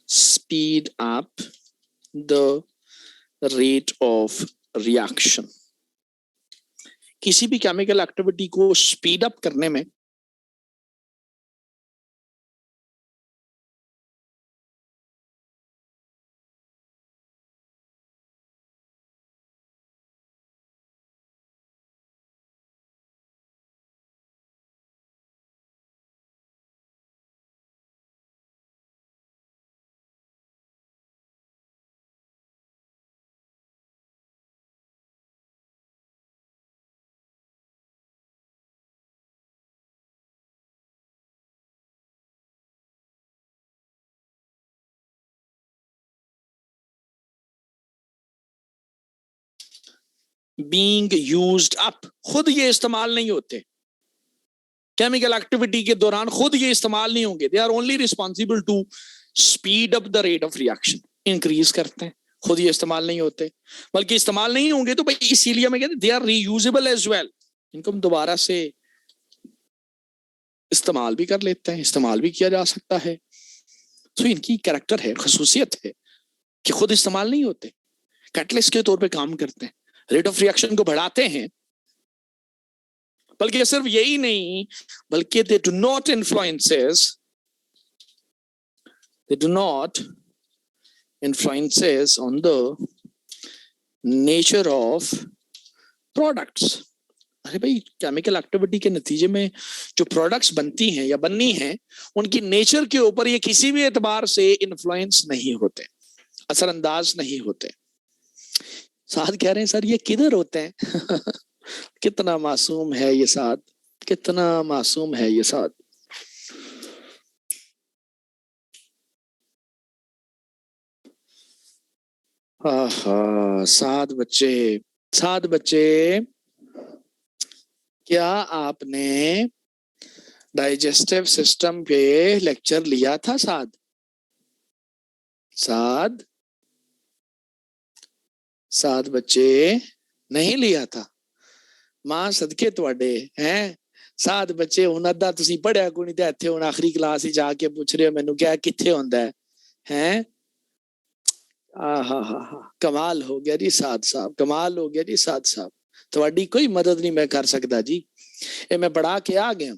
speed up the rate of reaction। किसी भी केमिकल एक्टिविटी को स्पीड अप करने में बीइंग यूज्ड अप, खुद ये इस्तेमाल नहीं होते, केमिकल एक्टिविटी के दौरान खुद ये इस्तेमाल नहीं होंगे। They are only responsible to speed up the rate of reaction, increase करते हैं, खुद ये इस्तेमाल नहीं होते। बल्कि इस्तेमाल नहीं होंगे तो भाई इसीलिए मैं कहते they are reusable as well, इनको हम दोबारा से इस्तेमाल भी कर लेते हैं, इस्तेमाल भी किया जा सकता है। तो इनकी कैरेक्टर है, खसूसियत है कि खुद इस्तेमाल नहीं होते, कैटलिस्ट के तौर पे काम करते हैं, रेट ऑफ रिएक्शन को बढ़ाते हैं। बल्कि सिर्फ यही नहीं, बल्कि they do not influences on the nature of products। अरे भाई, केमिकल एक्टिविटी के नतीजे में जो प्रोडक्ट्स बनती हैं या बननी हैं, उनकी नेचर के ऊपर ये किसी भी एतबार से इन्फ्लुएंस नहीं होते, असरअंदाज नहीं होते। साद कह रहे हैं सर ये किधर होते हैं? कितना मासूम है ये साद, कितना मासूम है ये साद। साद बच्चे, क्या आपने डाइजेस्टिव सिस्टम पे लेक्चर लिया था? साद बच्चे नहीं लिया था। मां सदके तुहाडे हैं साद बच्चे। हुण अद्धा तुसीं पढ़िया कोई नहीं, इत्थे हुण आखिरी क्लास ही जाके पूछ रहे हो मैनू क्या कित्थे हुंदा है, हैं? कमाल हो गया जी साद साहब, कमाल हो गया जी साद साहब। तुहाडी कोई मदद नहीं मैं कर सकता जी, ये मैं पढ़ा के आ गया।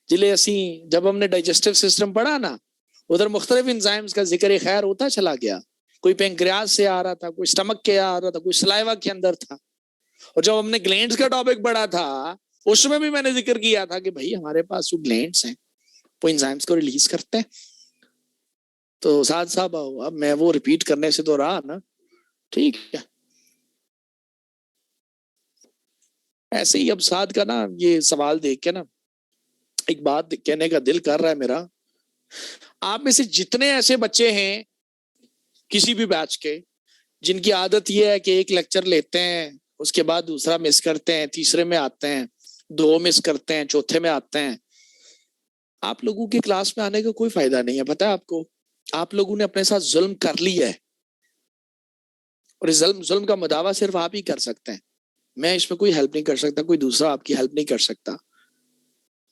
जिले असी जब हमने डाइजेस्टिव सिस्टम पढ़ा ना, उधर मुख्तलिफ एंजाइम्स का जिक्र खैर होता चला गया। कोई पेंक्रियाज से आ रहा था, कोई स्टमक के आ रहा था, कोई सलाइवा के अंदर था। और जब हमने ग्लैंड्स का टॉपिक पढ़ा था, उसमें भी मैंने जिक्र किया था कि भाई हमारे पास जो ग्लैंड्स हैं वो एंजाइम्स को रिलीज करते हैं। तो साद साहब अब मैं वो रिपीट करने से तो रहा ना, ठीक है। ऐसे ही अब साद का ना ये सवाल देख के ना एक बात कहने का दिल कर रहा है मेरा। आप में से जितने ऐसे बच्चे हैं किसी भी बैच के जिनकी आदत ये है कि एक लेक्चर लेते हैं, उसके बाद दूसरा मिस करते हैं, तीसरे में आते हैं, 2 मिस करते हैं, चौथे में आते हैं, आप लोगों की क्लास में आने का कोई फायदा नहीं है। पता है आपको, आप लोगों ने अपने साथ जुल्म कर लिया है और इस जुल्म का मुदावा सिर्फ आप ही कर सकते हैं। मैं इसमें कोई हेल्प नहीं कर सकता, कोई दूसरा आपकी हेल्प नहीं कर सकता।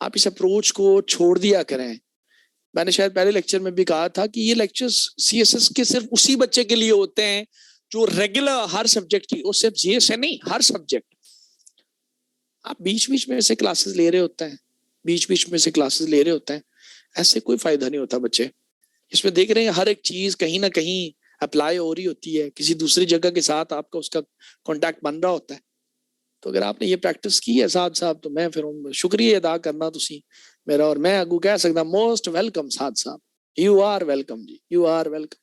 आप इस अप्रोच को छोड़ दिया करें। मैंने शायद पहले लेक्चर में भी कहा था कि ये लेक्चर्स सीएसएस के सिर्फ उसी बच्चे के लिए होते हैं जो रेगुलर हर सब्जेक्ट की, और सिर्फ जीएस है नहीं, हर सब्जेक्ट। आप बीच बीच में से क्लासेस ले रहे होते हैं, बीच बीच में से क्लासेस ले रहे होते हैं, ऐसे कोई फायदा नहीं होता बच्चे। इसमें देख रहे हैं हर एक चीज कहीं ना कहीं अप्लाई हो रही होती है, किसी दूसरी जगह के साथ आपका उसका कॉन्टैक्ट बन रहा होता है। तो अगर आपने ये प्रैक्टिस की है साद साहब, तो मैं फिर शुक्रिया अदा करना तुसी मेरा, और मैं अगू कह सकता मोस्ट वेलकम साद साहब, यू आर वेलकम जी, यू आर वेलकम।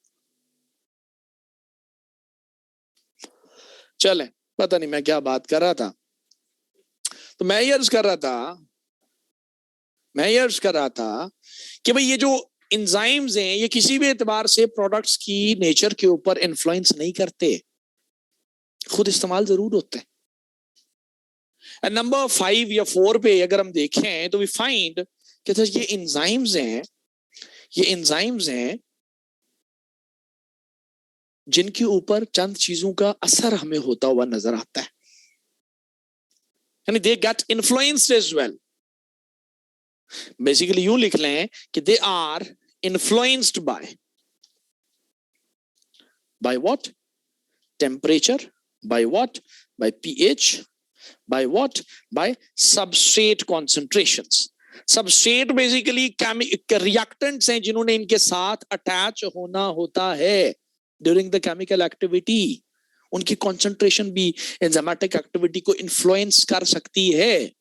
चले, पता नहीं मैं क्या बात कर रहा था। तो मैं ये अर्ज कर रहा था कि भाई ये जो एंजाइम्स हैं ये किसी भी एतबार से प्रोडक्ट्स की नेचर के ऊपर इन्फ्लुएंस नहीं करते, खुद इस्तेमाल जरूर होते हैं। नंबर 5 या 4 पे अगर हम देखें तो वी फाइंड कि ये एंजाइम्स हैं ये एंजाइम्स हैं जिनके ऊपर चंद चीजों का असर हमें होता हुआ नजर आता है, यानी they get influenced as well. Basically यूं लिख लें कि they are influenced by what? Temperature. By what? By pH. By what? By substrate concentrations. Substrate basically reactants हैं जिन्होंने इनके साथ अटैच होना होता है ड्यूरिंग द केमिकल एक्टिविटी। उनकी कॉन्सेंट्रेशन भी एंजाइमेटिक एक्टिविटी को इन्फ्लुएंस कर सकती है।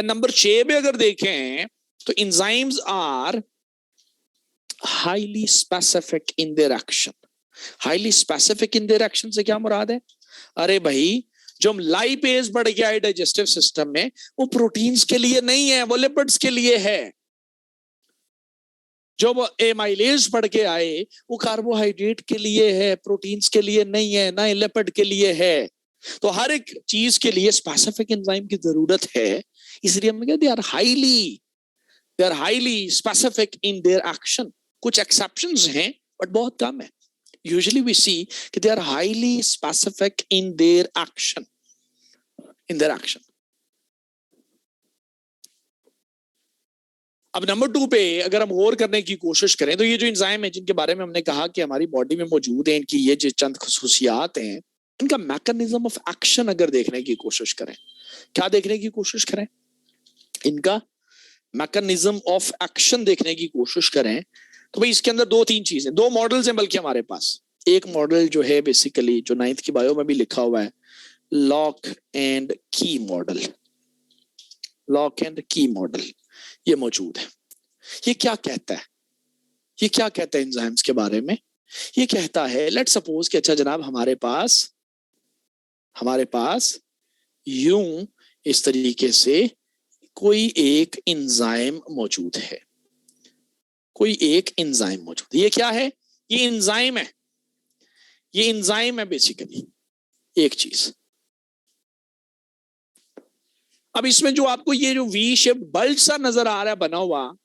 नंबर 6 पे अगर देखें तो enzymes are highly specific in their action. Highly specific in their action से क्या मुराद है? अरे भाई, जो लाइपेज बढ़ गया है डाइजेस्टिव सिस्टम में, वो प्रोटीन्स के लिए नहीं है, वो लिपिड्स के लिए है। जो एमाइलेज बढ़ के आए वो कार्बोहाइड्रेट के लिए है, प्रोटीन्स के लिए नहीं है, ना लिपिड के लिए है। तो हर एक चीज के लिए स्पेसिफिक एंजाइम की जरूरत है, इसलिए हम कहते हैं they are highly specific in their action. कुछ एक्सेप्शंस हैं बट बहुत कम है। यूजुअली वी सी कि they are highly specific in their action, अब नंबर 2 पे अगर हम गौर करने की कोशिश करें तो ये जो एंजाइम है जिनके बारे में हमने कहा कि हमारी बॉडी में मौजूद है, इनकी ये जो चंद खसूसियात हैं, इनका मैकेनिज्म ऑफ एक्शन अगर देखने की कोशिश करें, क्या देखने की कोशिश करें? इनका मैकेनिज्म ऑफ एक्शन देखने की कोशिश करें तो भाई इसके अंदर 2-3 चीजें, 2 मॉडल्स हैं बल्कि हमारे पास। एक मॉडल जो है बेसिकली जो 9th की बायो में भी लिखा हुआ है, लॉक एंड की मॉडल। लॉक एंड की मॉडल ये मौजूद है। ये क्या कहता है? ये क्या कहता है एंजाइम्स के बारे में? ये कहता है, लेट्स सपोज कि अच्छा जनाब हमारे पास यूं इस तरीके से कोई एक एंजाइम मौजूद है, कोई एक एंजाइम मौजूद है। ये क्या है? ये एंजाइम है। ये एंजाइम है बेसिकली एक चीज। अब इसमें जो आपको ये जो वी शेप बल्ब सा नजर आ रहा है बना हुआ,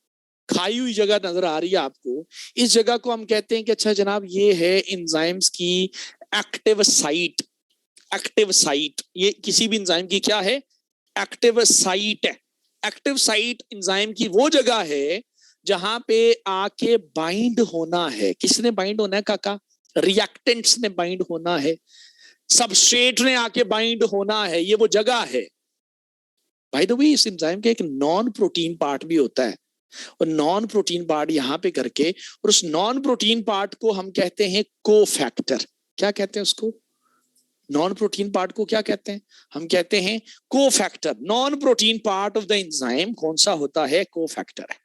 खाई हुई जगह नजर आ रही है आपको, इस जगह को हम कहते हैं कि अच्छा जनाब ये है एंजाइम्स की एक्टिव साइट। एक्टिव साइट ये किसी भी एंजाइम की क्या है? एक्टिव साइट है। एक्टिव साइट एंजाइम की वो जगह है जहां पे आके बाइंड होना है। किसने बाइंड होना है काका? रिएक्टेंट्स ने बाइंड होना है, सबस्ट्रेट ने आके बाइंड होना है। ये वो जगह है। बाय द वे इस एंजाइम का एक नॉन प्रोटीन पार्ट भी होता है, और नॉन प्रोटीन पार्ट यहां पे करके, और उस नॉन प्रोटीन पार्ट को हम कहते हैं कोफैक्टर। क्या कहते हैं उसको? नॉन प्रोटीन पार्ट को क्या कहते हैं? हम कहते हैं cofactor. Non protein part of the enzyme कौन सा होता है? कोफैक्टर है।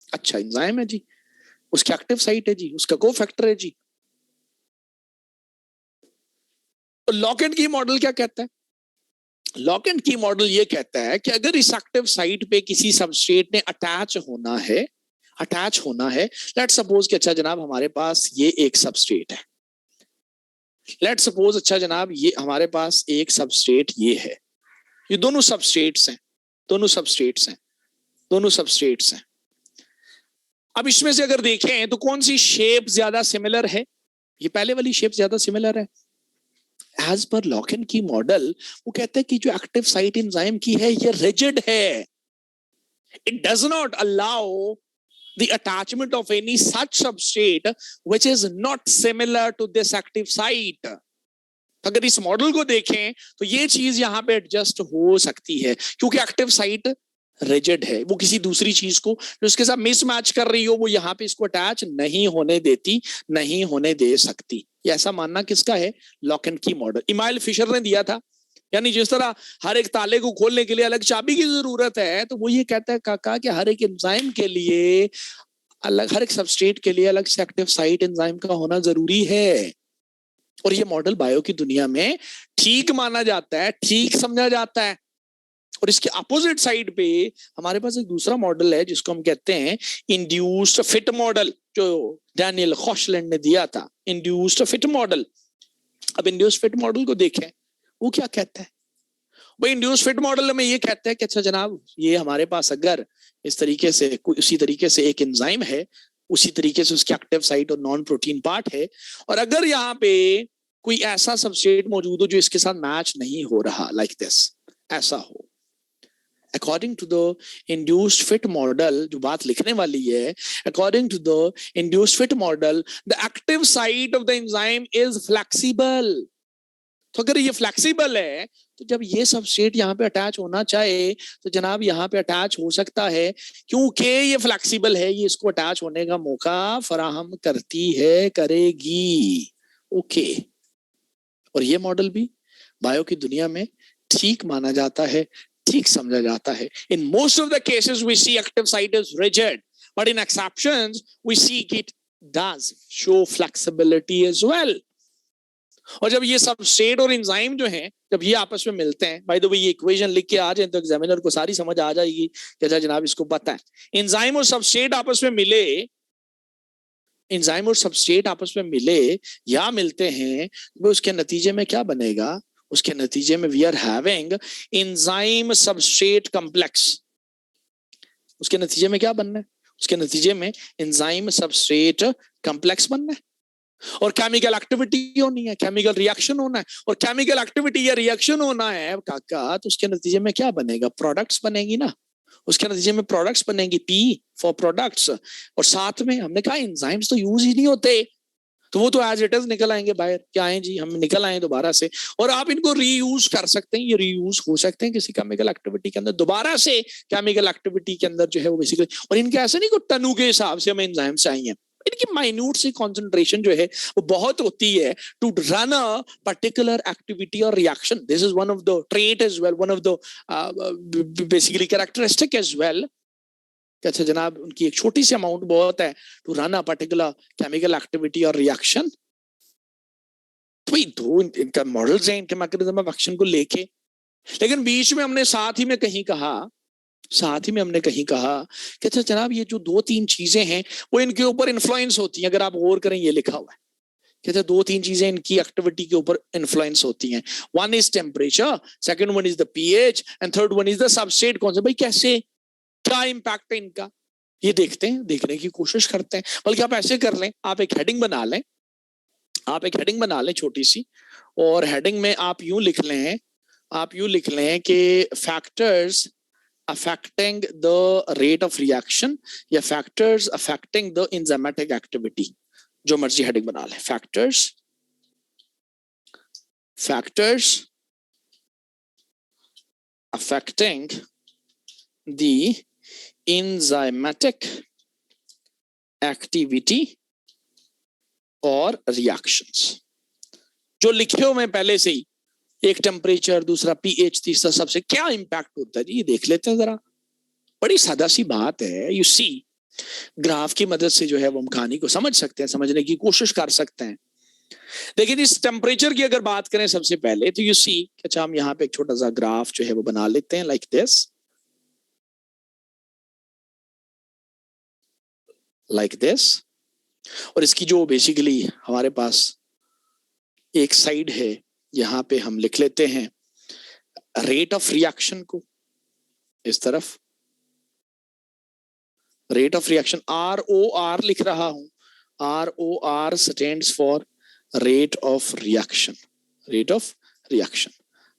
अच्छा एंजाइम है जी, उसकी एक्टिव साइट है जी, उसका कोफैक्टर है जी। तो लॉक एंड की मॉडल क्या कहता है? लॉक एंड की मॉडल ये कहता है कि अगर इस एक्टिव साइट पे किसी सबस्ट्रेट ने अटैच होना है, लेट्स सपोज कि अच्छा जनाब हमारे पास ये एक सबस्ट्रेट है। लेट्स सपोज अच्छा जनाब ये हमारे पास एक सबस्ट्रेट ये है। ये दोनों सबस्ट्रेट्स हैं। अब इसमें से अगर देखें तो कौन सी शेप ज्यादा सिमिलर है? ये पहले वाली शेप ज्यादा सिमिलर है। एज पर लॉक एंड की मॉडल वो कहता है कि जो एक्टिव साइट एंजाइम की है ये रिजिड है। It does not allow the attachment of any such substrate which is not similar to this active site. अगर इस मॉडल को देखें तो ये चीज यहां पे एडजस्ट हो सकती है क्योंकि एक्टिव साइट रिजिड है। वो किसी दूसरी चीज को जो उसके साथ मिसमैच कर रही हो वो यहां पे इसको अटैच नहीं होने दे सकती। ये ऐसा मानना किसका है? लॉक एंड की मॉडल इमाइल फिशर ने दिया था। यानी जिस तरह हर एक ताले को खोलने के लिए अलग चाबी की जरूरत है, तो वो ये कहता है काका कि हर एक एंजाइम के लिए अलग, हर एक सबस्ट्रेट के लिए अलग से एक्टिव साइट एंजाइम का होना जरूरी है। और ये मॉडल बायो की दुनिया में ठीक माना जाता है, ठीक समझा जाता है। और इसके अपोजिट साइड पे हमारे पास एक दूसरा मॉडल है जिसको हम कहते हैं इंड्यूस्ड फिट मॉडल, जो डैनियल खौशलैंड ने दिया था। Induced fit model. अब इंड्यूस्ड फिट मॉडल को देखें, वो क्या कहता है? भाई इंड्यूस फिट मॉडल में ये कहते हैं कि अच्छा जनाब, ये हमारे पास अगर इस तरीके से उसी तरीके से एक एंजाइम है, उसी तरीके से उसकी एक्टिव साइट और नॉन प्रोटीन पार्ट है, और अगर यहाँ पे कोई ऐसा सबस्ट्रेट मौजूद हो जो इसके साथ मैच नहीं हो रहा, लाइक दिस, ऐसा हो, according to the induced fit model, जो बात लिखने वाली है, according to the induced fit model, the active site of the enzyme is flexible. तो अगर ये फ्लेक्सिबल है, तो जब ये सबस्ट्रेट यहाँ पे अटैच होना चाहे तो जनाब यहाँ पे अटैच हो सकता है, क्योंकि ये फ्लेक्सिबल है, ये इसको अटैच होने का मौका फराहम करती है, करेगी। ओके, और ये मॉडल भी बायो की दुनिया में ठीक माना जाता है, ठीक समझा जाता है। In most of the cases we see active site is rigid, but in exceptions we see it does show flexibility as well. और जब ये सबस्ट्रेट और एंजाइम जो हैं, जब ये आपस में मिलते हैं, बाय द वे ये इक्वेशन लिख के आ जाए तो एग्जामिनर को सारी समझ आ जाएगी कि अच्छा जनाब इसको पता है। एंजाइम और सबस्ट्रेट आपस में मिले, एंजाइम और सबस्ट्रेट आपस में मिले या मिलते हैं, तो उसके नतीजे में क्या बनेगा? उसके नतीजे में we are having enzyme substrate complex. उसके नतीजे में क्या बनना है? उसके नतीजे में एंजाइम सबस्ट्रेट कॉम्प्लेक्स बनना है, और केमिकल एक्टिविटी होनी है, केमिकल रिएक्शन होना है, और केमिकल एक्टिविटी या रिएक्शन होना है काका, तो उसके नतीजे में क्या बनेगा? प्रोडक्ट्स बनेगी ना। उसके नतीजे में प्रोडक्ट्स बनेंगी, पी फॉर प्रोडक्ट्स। और साथ में हमने कहा एंजाइम्स तो यूज ही नहीं होते, तो वो तो एज इट इज निकल आएंगे बाहर। क्या आए जी, हम निकल आए दोबारा से, और आप इनको रीयूज कर सकते हैं। ये रीयूज हो सकते हैं किसी केमिकल एक्टिविटी के अंदर, दोबारा से केमिकल एक्टिविटी के अंदर जो है वो बेसिकली। और इनके ऐसे नहीं कोई टनू के हिसाब से हमें एंजाइम्स चाहिए, इनकी माइन्यूट सी कंसंट्रेशन जो है वो बहुत होती है to run a particular activity और reaction. This is one of the trait as well, one of the basically characteristic as well. अच्छा जनाब, उनकी एक छोटी सी अमाउंट बहुत है to run a particular chemical activity और रिएक्शन। तो भाई दो इनका मॉडल्स हैं, इनके मैकेनिज्म ऑफ एक्शन को लेके। लेकिन बीच में हमने साथ ही में कहीं कहा कि अच्छा जनाब ये जो दो तीन चीजें हैं वो इनके ऊपर इन्फ्लुएंस होती हैं। अगर आप गौर करें, ये लिखा हुआ है कि अच्छा दो तीन चीजें इनकी एक्टिविटी के ऊपर इन्फ्लुएंस होती हैं। One is temperature, second one is the pH, and third one is the substrate concept. भाई कैसे, क्या इंपैक्ट है इनका, ये देखते हैं, देखने की कोशिश करते हैं। बल्कि आप ऐसे कर लें, आप एक हेडिंग बना लें, छोटी सी, और हेडिंग में आप यूं लिख लें कि factors affecting the rate of reaction या factors affecting the enzymatic activity, जो मर्जी हेडिंग बना ले। factors affecting the enzymatic activity और reactions, जो लिखे हुए पहले से ही, एक टेम्परेचर, दूसरा पीएच, तीसरा सबसे क्या इंपैक्ट होता है जी, ये देख लेते हैं जरा। बड़ी सादा सी बात है। यू सी, ग्राफ की मदद से जो है वो हम कहानी को समझ सकते हैं, समझने की कोशिश कर सकते हैं। देखिए इस टेम्परेचर की अगर बात करें सबसे पहले, तो यू सी, अच्छा हम यहाँ पे एक छोटा सा ग्राफ जो है वो बना लेते हैं, लाइक दिस। और इसकी जो बेसिकली हमारे पास एक साइड है, यहाँ पे हम लिख लेते हैं रेट ऑफ रिएक्शन को, इस तरफ रेट ऑफ रिएक्शन, ROR लिख रहा हूं। ROR stands for rate of reaction,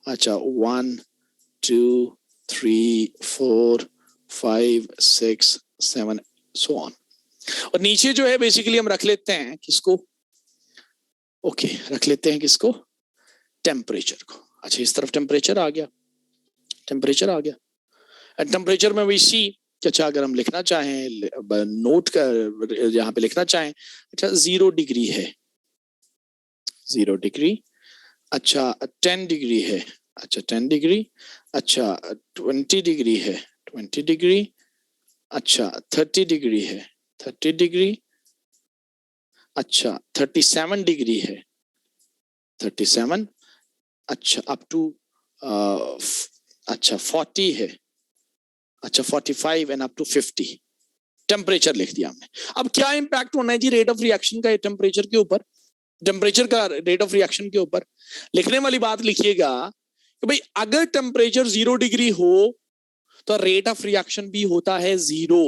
अच्छा 1 2 3 4 5 6 7 सो ऑन। और नीचे जो है बेसिकली हम रख लेते हैं किसको, रख लेते हैं किसको, टेम्परेचर को। अच्छा इस तरफ टेम्परेचर आ गया। टेम्परेचर में वी सी, अच्छा अगर हम लिखना चाहें, नोट कर यहाँ पे लिखना चाहें, अच्छा 0 डिग्री है, 0 डिग्री, अच्छा 10 डिग्री है, अच्छा 10 डिग्री, अच्छा 20 डिग्री है, 20 डिग्री, अच्छा 30 डिग्री है, 30 डिग्री, अच्छा 37 डिग्री है, 37, अच्छा अप टू अच्छा 40 है, अच्छा 45 एंड अप टू 50। टेम्परेचर लिख दिया हमने। अब क्या इंपैक्ट होना है जी रेट ऑफ रिएक्शन का टेम्परेचर के ऊपर, टेम्परेचर का रेट ऑफ रिएक्शन के ऊपर। लिखने वाली बात लिखिएगा कि भाई अगर टेम्परेचर 0 डिग्री हो तो रेट ऑफ रिएक्शन भी होता है 0.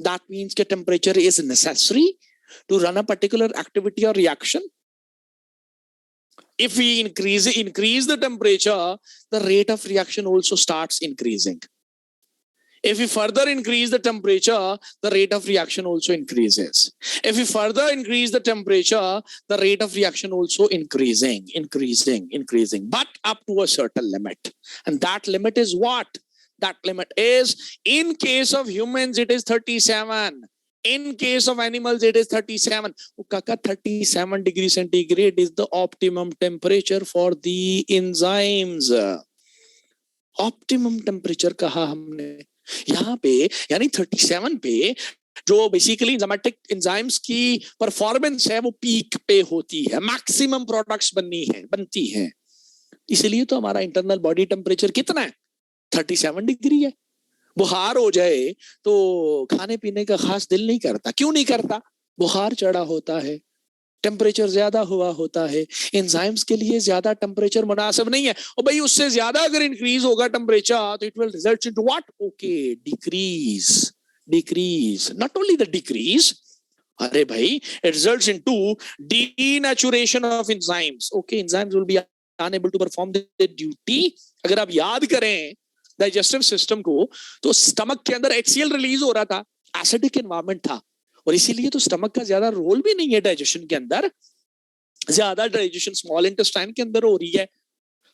दैट मीन्स कि temperature is necessary to run a particular activity और reaction. If we increase the temperature, the rate of reaction also starts increasing. If we further increase the temperature, the rate of reaction also increases. If we further increase the temperature, the rate of reaction also increasing, but up to a certain limit. And that limit is what? That limit is, in case of humans, it is 37. In case of animals, it is 37. Kaka, 37 degrees centigrade is the optimum temperature for the enzymes. Optimum temperature कहा हमने यहाँ पे, यानी 37 पे जो बेसिकली एंजाइमेटिक एंजाइम्स की परफॉर्मेंस है वो पीक पे होती है, मैक्सिमम प्रोडक्ट्स बनती हैं. इसलिए तो हमारा इंटरनल बॉडी टेम्परेचर कितना है? 37 डिग्री है. बुखार हो जाए तो खाने पीने का खास दिल नहीं करता. क्यों नहीं करता? बुखार चढ़ा होता है, टेम्परेचर ज्यादा हुआ होता है. एंजाइम्स के लिए ज्यादा टेम्परेचर मुनासिब नहीं है. और भाई उससे ज्यादा अगर इंक्रीज होगा टेम्परेचर तो it will result into what? Okay, decrease. Not only the decrease, अरे भाई it results into denaturation of enzymes. Okay, enzymes will be unable to perform their duty. अगर आप याद करें डाइजेस्टिव सिस्टम को, तो स्टमक के अंदर HCl रिलीज हो रहा था, एसिडिक एनवायरनमेंट था, और इसीलिए तो स्टमक का ज्यादा रोल भी नहीं है डाइजेशन के अंदर. ज्यादा डाइजेशन स्मॉल इंटेस्टाइन के अंदर हो रही है.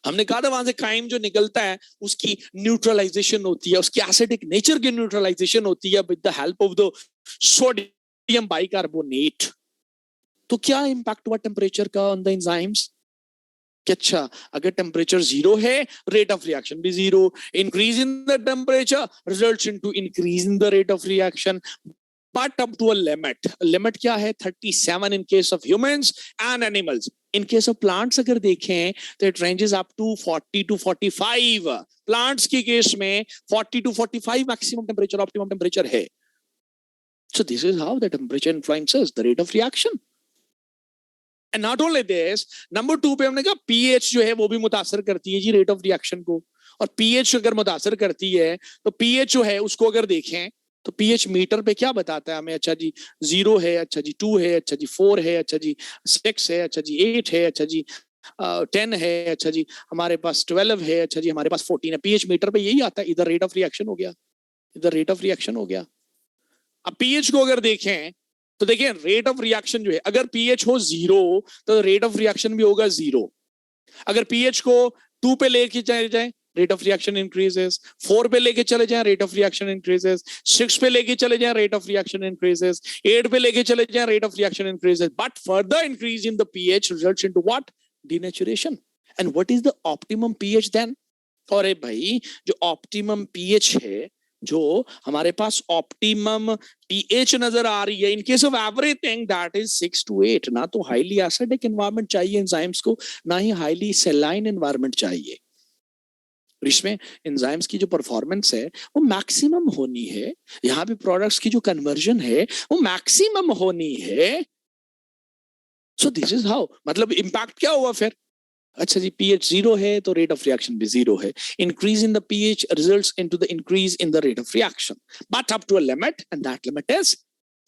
हमने कहा था वहां से काइम जो निकलता है उसकी न्यूट्रलाइजेशन होती है, उसकी एसिडिक नेचर की न्यूट्रलाइजेशन होती है with the help of the sodium bicarbonate. तो क्या इंपैक्ट हुआ टेम्परेचर का ऑन द एंजाइम्स? कि अच्छा, अगर टेम्परेचर 0 है, रेट ऑफ रिएक्शन भी 0. Increase in the temperature results into increase in the rate of reaction, but up to a limit. Limit क्या है? 37 in case of humans and animals. In case of plants अगर देखें तो it ranges up to 40 to 45. Plants की केस में 40 to 45 maximum temperature, optimum temperature है. So this is how the temperature influences the rate of reaction. And not only this, number 2 पे हमने कहा pH जो है वो भी मुतासर करती है जी रेट ऑफ रिएक्शन को. और pH अगर मुतासर करती है तो pH जो है उसको अगर देखें तो pH मीटर पे क्या बताता है हमें? अच्छा जी 0 है, अच्छा जी 2 है, अच्छा जी 4 है, अच्छा जी 6 है, अच्छा जी 8 है, अच्छा जी 10 है, अच्छा जी हमारे पास 12 है, अच्छा जी हमारे पास 14 है. pH मीटर पे यही आता है. इधर रेट ऑफ रिएक्शन हो गया, इधर रेट ऑफ रिएक्शन हो गया. अब pH को अगर देखें तो देखिए रेट ऑफ रिएक्शन जो है, अगर pH हो 0 तो रेट ऑफ रिएक्शन भी होगा 0. अगर pH को 2 पे लेके चले जाए, रेट ऑफ रिएक्शन इंक्रीजेस. 4 पे लेके चले जाएं, रेट ऑफ रिएक्शन इंक्रीजेस. 6 पे लेके चले जाएं, रेट ऑफ रिएक्शन इंक्रीजेस. 8 पे लेके चले जाएं, rate of reaction increases. But further increase in the pH results into what? Denaturation. And what is the optimum pH then? और भाई जो ऑप्टिमम pH है, जो हमारे पास ऑप्टिमम pH नजर आ रही है, in case of everything that is 6 to 8. ना तो हाईली एसिडिक एनवायरनमेंट चाहिए एंजाइम्स को, ना ही हाईली सैलाइन एनवायरनमेंट चाहिए. इसमें एंजाइम्स की जो परफॉर्मेंस है वो मैक्सिमम होनी है. यहाँ पे प्रोडक्ट्स की जो कन्वर्जन है वो मैक्सिमम होनी है. सो दिस इज हाउ, मतलब इंपैक्ट क्या हुआ फिर? अच्छा जी pH 0 है तो रेट ऑफ रिएक्शन भी 0 है. Increase in the pH results into the increase in the rate of reaction, but up to a limit, and that limit is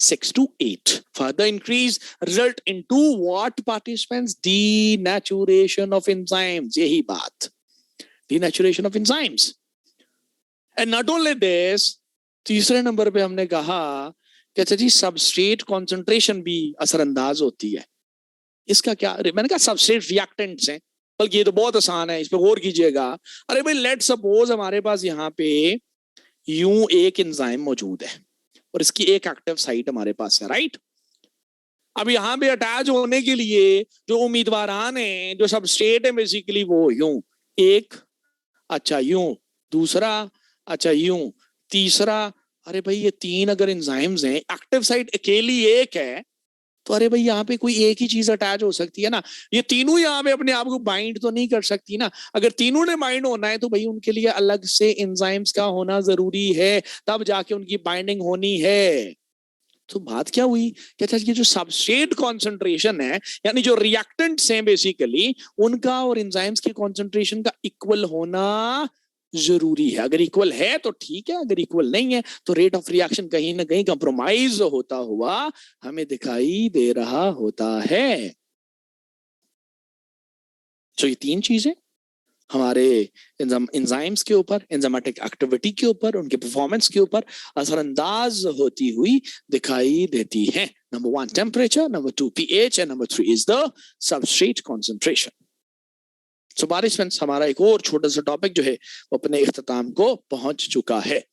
6 to 8. Further increase result into what, participants? Denaturation of enzymes. यही बात, denaturation of enzymes. And not only this, तीसरे नंबर पे हमने कहा कि अच्छा जी सबस्ट्रेट कॉन्सेंट्रेशन भी असरअंदाज होती है. इसका क्या? मैंने कहा सबस्ट्रेट रिएक्टेंट्स हैं, बल्कि ये तो बहुत आसान है, इस पे गौर कीजिएगा. अरे भाई लेट सपोज हमारे पास यहाँ पे यूं एक एंजाइम मौजूद है और इसकी एक एक्टिव साइट हमारे पास है, राइट? अब यहाँ पे अटैच होने के लिए जो उम्मीदवारान है, जो सबस्ट्रेट है बेसिकली, वो यूं एक, अच्छा यूं दूसरा, अच्छा यूं तीसरा. अरे भाई ये 3 अगर एंजाइम्स हैं, एक्टिव साइट अकेली एक है, तो अरे भाई यहाँ पे कोई एक ही चीज अटैच हो सकती है ना. ये तीनों यहाँ पे अपने आप को बाइंड तो नहीं कर सकती ना. अगर तीनों ने बाइंड होना है तो भाई उनके लिए अलग से एंजाइम्स का होना जरूरी है, तब जाके उनकी बाइंडिंग होनी है. तो बात क्या हुई कि अच्छा ये जो सबस्ट्रेट कॉन्सेंट्रेशन है, यानी जो रिएक्टेंट्स हैं बेसिकली, उनका और एंजाइम्स के कॉन्सेंट्रेशन का इक्वल होना जरूरी है। अगर इक्वल है तो ठीक है, अगर इक्वल नहीं है तो रेट ऑफ रिएक्शन कहीं ना कहीं कंप्रोमाइज होता हुआ हमें दिखाई दे रहा होता है। तो ये तीन चीजें हमारे एंजाइम्स के ऊपर, एंजाइमेटिक एक्टिविटी के ऊपर, उनके परफॉर्मेंस के ऊपर असरअंदाज होती हुई दिखाई देती हैं। Number 1 temperature, number 2 pH and number 3 is the substrate concentration. So participants, हमारा एक और छोटा सा टॉपिक जो है वो अपने इख्तिताम को पहुंच चुका है।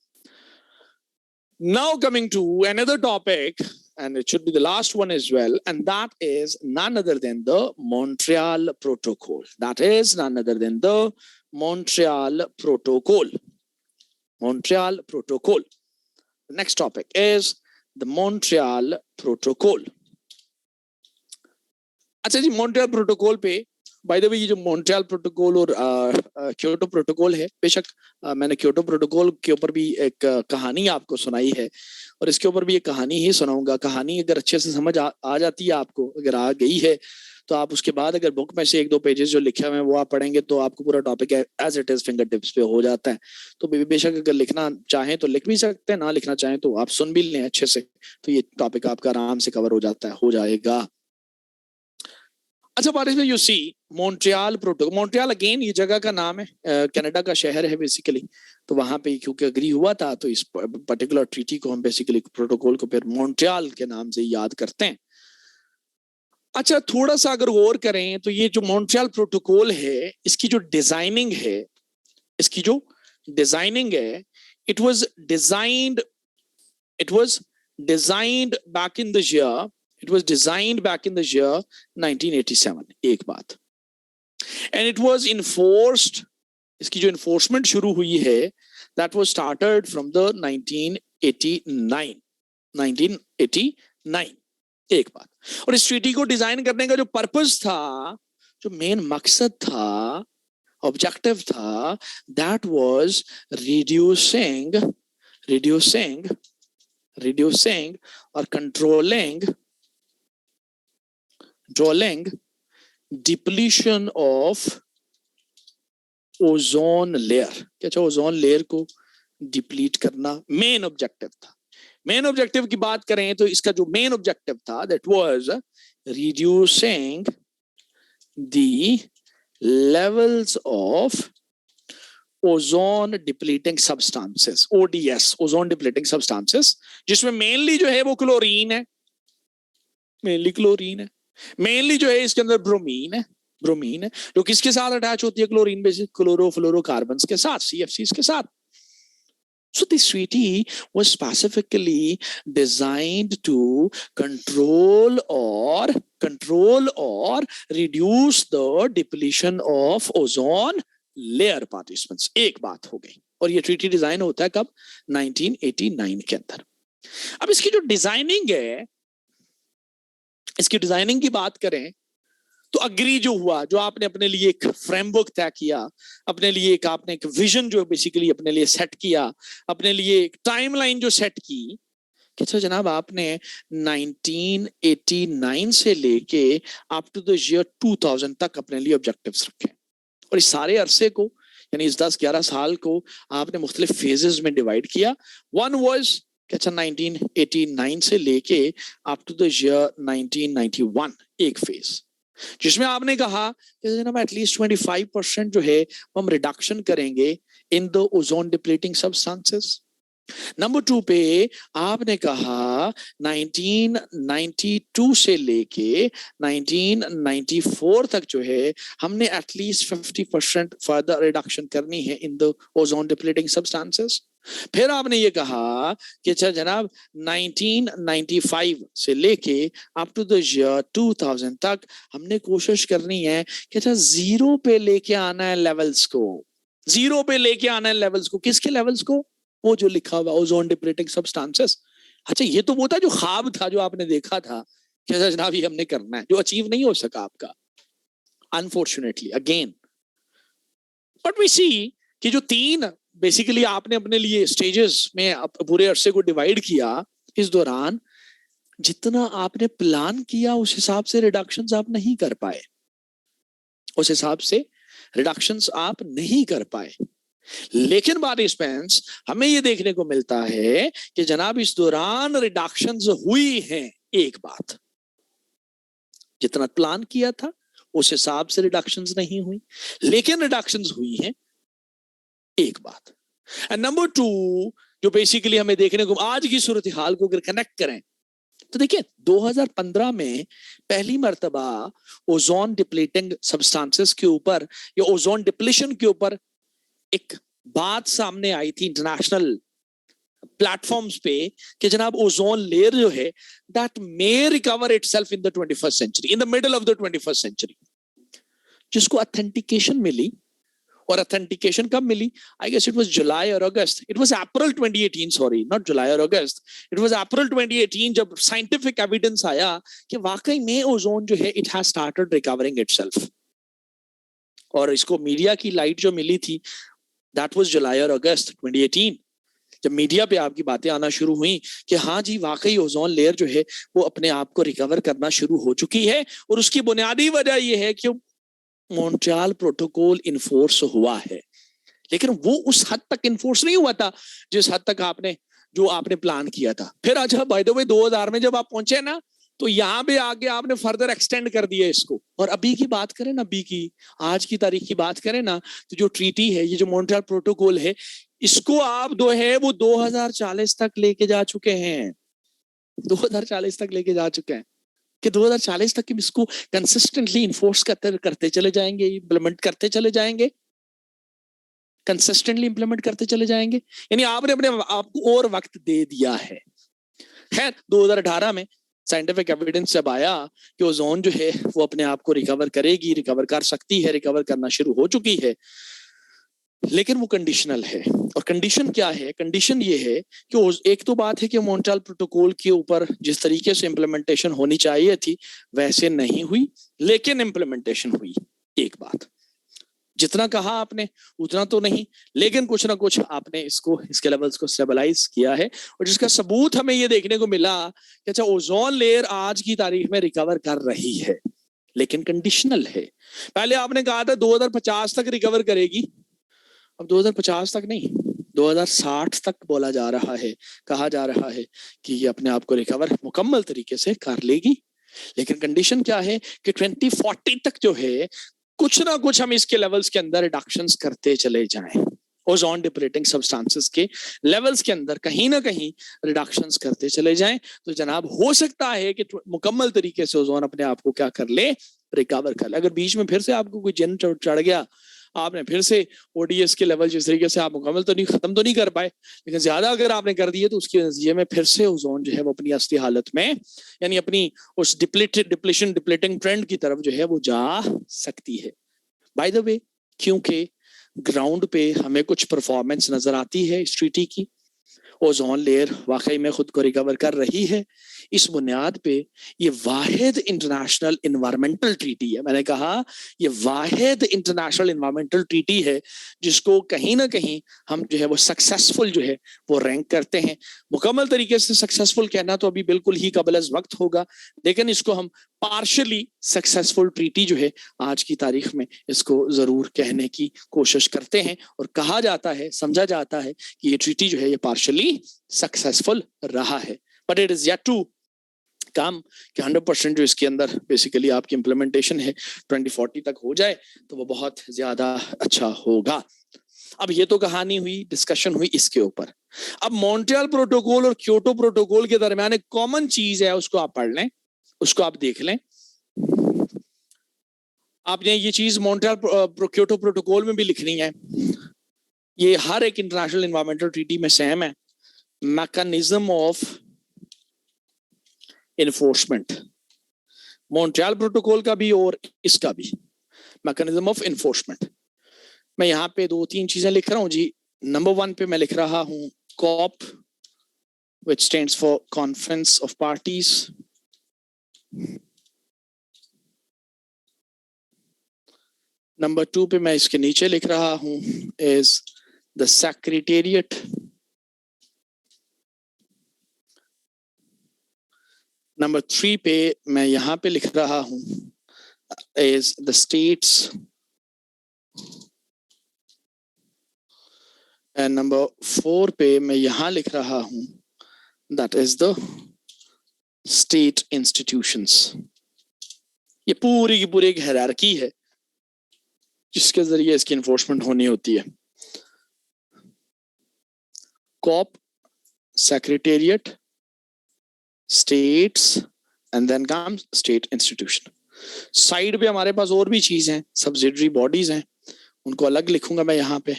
Now coming to another topic, and it should be the last one as well, and that is none other than the Montreal Protocol. That is none other than the Montreal Protocol. Montreal Protocol. The next topic is the Montreal Protocol. अच्छा जी, Montreal Protocol पे बाय द वे ये जो मॉन्ट्रियल प्रोटोकॉल और क्योटो प्रोटोकॉल है, बेशक मैंने क्योटो प्रोटोकॉल के ऊपर भी एक कहानी आपको सुनाई है और इसके ऊपर भी एक कहानी ही सुनाऊंगा। कहानी अगर अच्छे से समझ आ जाती है आपको, अगर आ गई है तो आप उसके बाद अगर बुक में से 1-2 पेजेस जो लिखे हुए हैं वो आप पढ़ेंगे तो आपको पूरा topic as it is fingertips पे हो जाता है। तो बेशक अगर लिखना चाहें तो लिख भी सकते हैं, ना लिखना चाहें तो आप सुन भी लें अच्छे से, तो ये टॉपिक आपका आराम से कवर हो जाता है, हो जाएगा। अच्छा participant, you see Montreal Protocol. Montreal again ये जगह का नाम है, कनाडा का शहर है बेसिकली। तो वहां पे क्योंकि अग्री हुआ था तो इस पर्टिकुलर ट्रीटी को हम बेसिकली प्रोटोकॉल को फिर मॉन्ट्रियल के नाम से याद करते हैं। अच्छा, थोड़ा सा अगर गौर करें तो ये जो मॉन्ट्रियल प्रोटोकॉल है, इसकी जो डिजाइनिंग है, इसकी जो डिजाइनिंग है, it was designed back in the year, it was designed back in the year 1987, एक बात, and it was enforced, इसकी जो enforcement शुरू हुई है that was started from the 1989, एक बात। और इस ट्रीटी को डिजाइन करने का जो पर्पस था, जो मेन मकसद था, ऑब्जेक्टिव था, that was reducing or controlling depletion of ozone layer। क्या अच्छा, ओजोन लेयर को डिप्लीट करना मेन ऑब्जेक्टिव था। मेन ऑब्जेक्टिव की बात करें तो इसका जो मेन ऑब्जेक्टिव था that was reducing the levels of ozone depleting substances, ODS, ozone depleting substances, जिसमें मेनली जो है वो क्लोरीन है, मेनली जो है इसके अंदर ब्रोमीन है, जो किसके साथ अटैच होती है, क्लोरीन बेसिस क्लोरोफ्लोरोकार्बन्स के साथ, CFCs के साथ। So this treaty was specifically designed to control or reduce the depletion of ozone layer participants। एक बात हो गई। और ये ट्रीटी डिजाइन होता है कब? 1989 के अंदर। अब इसकी जो डिजाइनिंग है, इसकी डिजाइनिंग की बात करें तो अग्री जो हुआ, जो आपने अपने लिए एक फ्रेमवर्क तय किया, अपने लिए एक आपने एक विजन जो बेसिकली अपने लिए सेट किया, अपने लिए एक टाइमलाइन जो सेट की कि अच्छा जनाब आपने 1989 से लेके अप टू द ईयर 2000 तक अपने लिए ऑब्जेक्टिव्स रखे। और इस सारे अरसे को, यानी इस 10-11 साल को आपने मुख्तलिफ फेजेस में डिवाइड किया। वन वाज अच्छा 1989 से लेके अप टू द ईयर 1991 एक फेज, जिसमें आपने कहा कि जनाब एटलीस्ट 25% जो है हम रिडक्शन करेंगे in the ozone depleting substances. Number 2 पे आपने कहा 1992 से लेके 1994 तक जो है हमने एटलीस्ट 50% फर्दर रिडक्शन करनी है in the ozone depleting substances. फिर आपने ये कहा कि अच्छा जनाब 1995 से लेके अप टू द ईयर 2000 तक हमने कोशिश करनी है कि अच्छा जीरो पे लेके आना है लेवल्स को, जीरो पे लेके आना है लेवल्स को। किसके लेवल्स को? वो जो लिखा हुआ ओजोन डिप्लीटिंग सब्सटेंसेस। अच्छा ये तो वो था जो ख्वाब था, जो आपने देखा था कि अच्छा जनाब ये हमने करना है, जो अचीव नहीं हो सका आपका unfortunately again. But we see कि जो 3 बेसिकली आपने अपने लिए स्टेजेस में पूरे अरसे को डिवाइड किया, इस दौरान जितना आपने प्लान किया उस हिसाब से रिडक्शंस आप नहीं कर पाए, उस हिसाब से रिडक्शंस आप नहीं कर पाए। लेकिन बात इस पेंस हमें ये देखने को मिलता है कि जनाब इस दौरान रिडक्शंस हुई हैं। एक बात, जितना प्लान किया था उस हिसाब से रिडक्शंस नहीं हुई, लेकिन रिडक्शंस हुई हैं। एक बात। एंड नंबर टू, जो बेसिकली हमें देखने को आज की सूरत हाल को अगर कनेक्ट करें तो देखिए 2015 में पहली मर्तबा ओजोन डिप्लीटिंग सब्सटेंसेस के ऊपर या ओजोन डिप्लीशन के ऊपर एक बात सामने आई थी इंटरनेशनल प्लेटफॉर्म्स पे कि जनाब ओजोन लेयर जो है that may recover itself in the 21st century, in the middle of the 21st century, जिसको ऑथेंटिकेशन मिली। और ऑथेंटिकेशन कब मिली? I guess it was July और August, it was April 2018, sorry not July और अगस्त, इट वाज अप्रैल 2018 जब साइंटिफिक एविडेंस आया कि वाकई में ओजोन जो है it has started recovering itself. और इसको मीडिया की लाइट जो मिली थी दैट वाज जुलाई और अगस्त 2018, जब मीडिया पे आपकी बातें आना शुरू हुई कि हाँ जी वाकई ओजोन लेयर जो है वो अपने आप को रिकवर करना शुरू हो चुकी है। और उसकी बुनियादी वजह यह है कि मॉन्ट्रियल प्रोटोकॉल इन्फोर्स हुआ है, लेकिन वो उस हद तक इन्फोर्स नहीं हुआ था जिस हद तक आपने प्लान किया था। फिर अच्छा बाय द वे 2000 में जब आप पहुंचे ना तो यहाँ पे आके आपने फर्दर एक्सटेंड कर दिया इसको। और अभी की बात करें ना, अभी की आज की तारीख की बात करें ना, तो जो ट्रीटी है, ये जो मॉन्ट्रियल प्रोटोकॉल है, इसको आप दो है वो 2040 तक लेके जा चुके हैं, 2040 तक लेके जा चुके हैं कि 2040 तक इसको कंसिस्टेंटली इन्फोर्स करते चले जाएंगे, इम्प्लीमेंट करते चले जाएंगे, कंसिस्टेंटली इंप्लीमेंट करते चले जाएंगे। यानी आपने अपने आपको और वक्त दे दिया है। खैर 2018 में साइंटिफिक एविडेंस जब आया कि ओजोन जो है वो अपने आप को रिकवर करेगी, रिकवर कर सकती है, रिकवर करना शुरू हो चुकी है, लेकिन वो कंडीशनल है। और कंडीशन क्या है? कंडीशन ये है कि एक तो बात है कि मॉन्ट्रियल प्रोटोकॉल के ऊपर जिस तरीके से इंप्लीमेंटेशन होनी चाहिए थी वैसे नहीं हुई, लेकिन इंप्लीमेंटेशन हुई। एक बात, जितना कहा आपने उतना तो नहीं, लेकिन कुछ ना कुछ आपने इसके लेवल्स को स्टेबलाइज किया है। और जिसका सबूत हमें ये देखने को मिला कि अच्छा ओजोन लेयर आज की तारीख में रिकवर कर रही है, लेकिन कंडीशनल है। पहले आपने कहा था 2050 तक रिकवर करेगी, अब 2050 तक नहीं, 2060 तक बोला जा रहा है, कहा जा रहा है कि ये अपने आप को रिकवर मुकम्मल तरीके से कर लेगी। लेकिन कंडीशन क्या है कि 2040 तक जो है कुछ ना कुछ हम इसके लेवल्स के अंदर रिडक्शंस करते चले जाएं, ओजोन डिप्लीटिंग सब्सटेंसेस के लेवल्स के अंदर कहीं ना कहीं रिडक्शंस करते चले जाएं। तो जनाब हो सकता है कि मुकम्मल तरीके से ओजोन अपने आप को क्या कर ले, रिकवर कर ले। अगर बीच में फिर से आपको कोई जन चढ़ गया, आपने फिर से ओडीएस के लेवल जिस तरीके से आप मुकम्मल तो नहीं, खत्म तो नहीं कर पाए, लेकिन ज्यादा अगर आपने कर दिए तो उसके नतीजे में फिर से ओजोन जो है वो अपनी असली हालत में, यानी अपनी उस डिप्लीटिंग ट्रेंड की तरफ जो है वो जा सकती है। बाय द वे, क्योंकि ग्राउंड पे हमें कुछ परफॉर्मेंस नजर आती है इस ट्रीटी की, ओजोन लेयर वाकई में खुद को रिकवर कर रही है, इस बुनियाद पे ये वाहिद इंटरनेशनल इन्वायरमेंटल ट्रीटी है। मैंने कहा ये वाहिद इंटरनेशनल इन्वायरमेंटल ट्रीटी है जिसको कहीं ना कहीं हम जो है वो सक्सेसफुल जो है वो रैंक करते हैं। मुकम्मल तरीके से सक्सेसफुल कहना तो अभी बिल्कुल ही कबल अज़ वक्त होगा, लेकिन इसको हम पार्शली सक्सेसफुल ट्रीटी जो है आज की तारीख में इसको जरूर कहने की कोशिश करते हैं। और कहा जाता है, समझा जाता है कि ये ट्रीटी जो है ये पार्शली सक्सेसफुल रहा है, but it is yet to come कि 100% जो इसके अंदर बेसिकली आपकी इंप्लीमेंटेशन है 2040 तक हो जाए तो वो बहुत ज्यादा अच्छा होगा। अब ये तो कहानी हुई, डिस्कशन हुई इसके ऊपर। अब मॉन्ट्रियल प्रोटोकॉल और क्योटो प्रोटोकॉल के दरमियान एक कॉमन चीज है, उसको आप पढ़ लें, उसको आप देख लें। आपने ये चीज मॉन्ट्रियल क्योटो प्रोटोकॉल में भी लिखनी है, ये हर एक इंटरनेशनल एनवायरमेंटल ट्रीटी में सेम है। Mechanism of enforcement, Montreal protocol का भी और इसका भी, मैकेनिज्म ऑफ इन्फोर्समेंट। मैं यहाँ पे 2-3 चीजें लिख रहा हूँ जी। नंबर 1 पे मैं लिख रहा हूँ COP, which stands for Conference of Parties. नंबर 2 पे मैं इसके नीचे लिख रहा हूँ is the Secretariat. नंबर 3 पे मैं यहाँ पे लिख रहा हूँ is the states, and number 4 पे मैं यहाँ लिख रहा हूँ that is the state institutions. ये पूरी की पूरी एक हायरार्की है जिसके जरिए इसकी इन्फोर्समेंट होनी होती है. COP, secretariat, states and then comes state institution. Side पे हमारे पास और भी चीज हैं, सब्सिडरी बॉडीज हैं, उनको अलग लिखूंगा मैं यहाँ पे,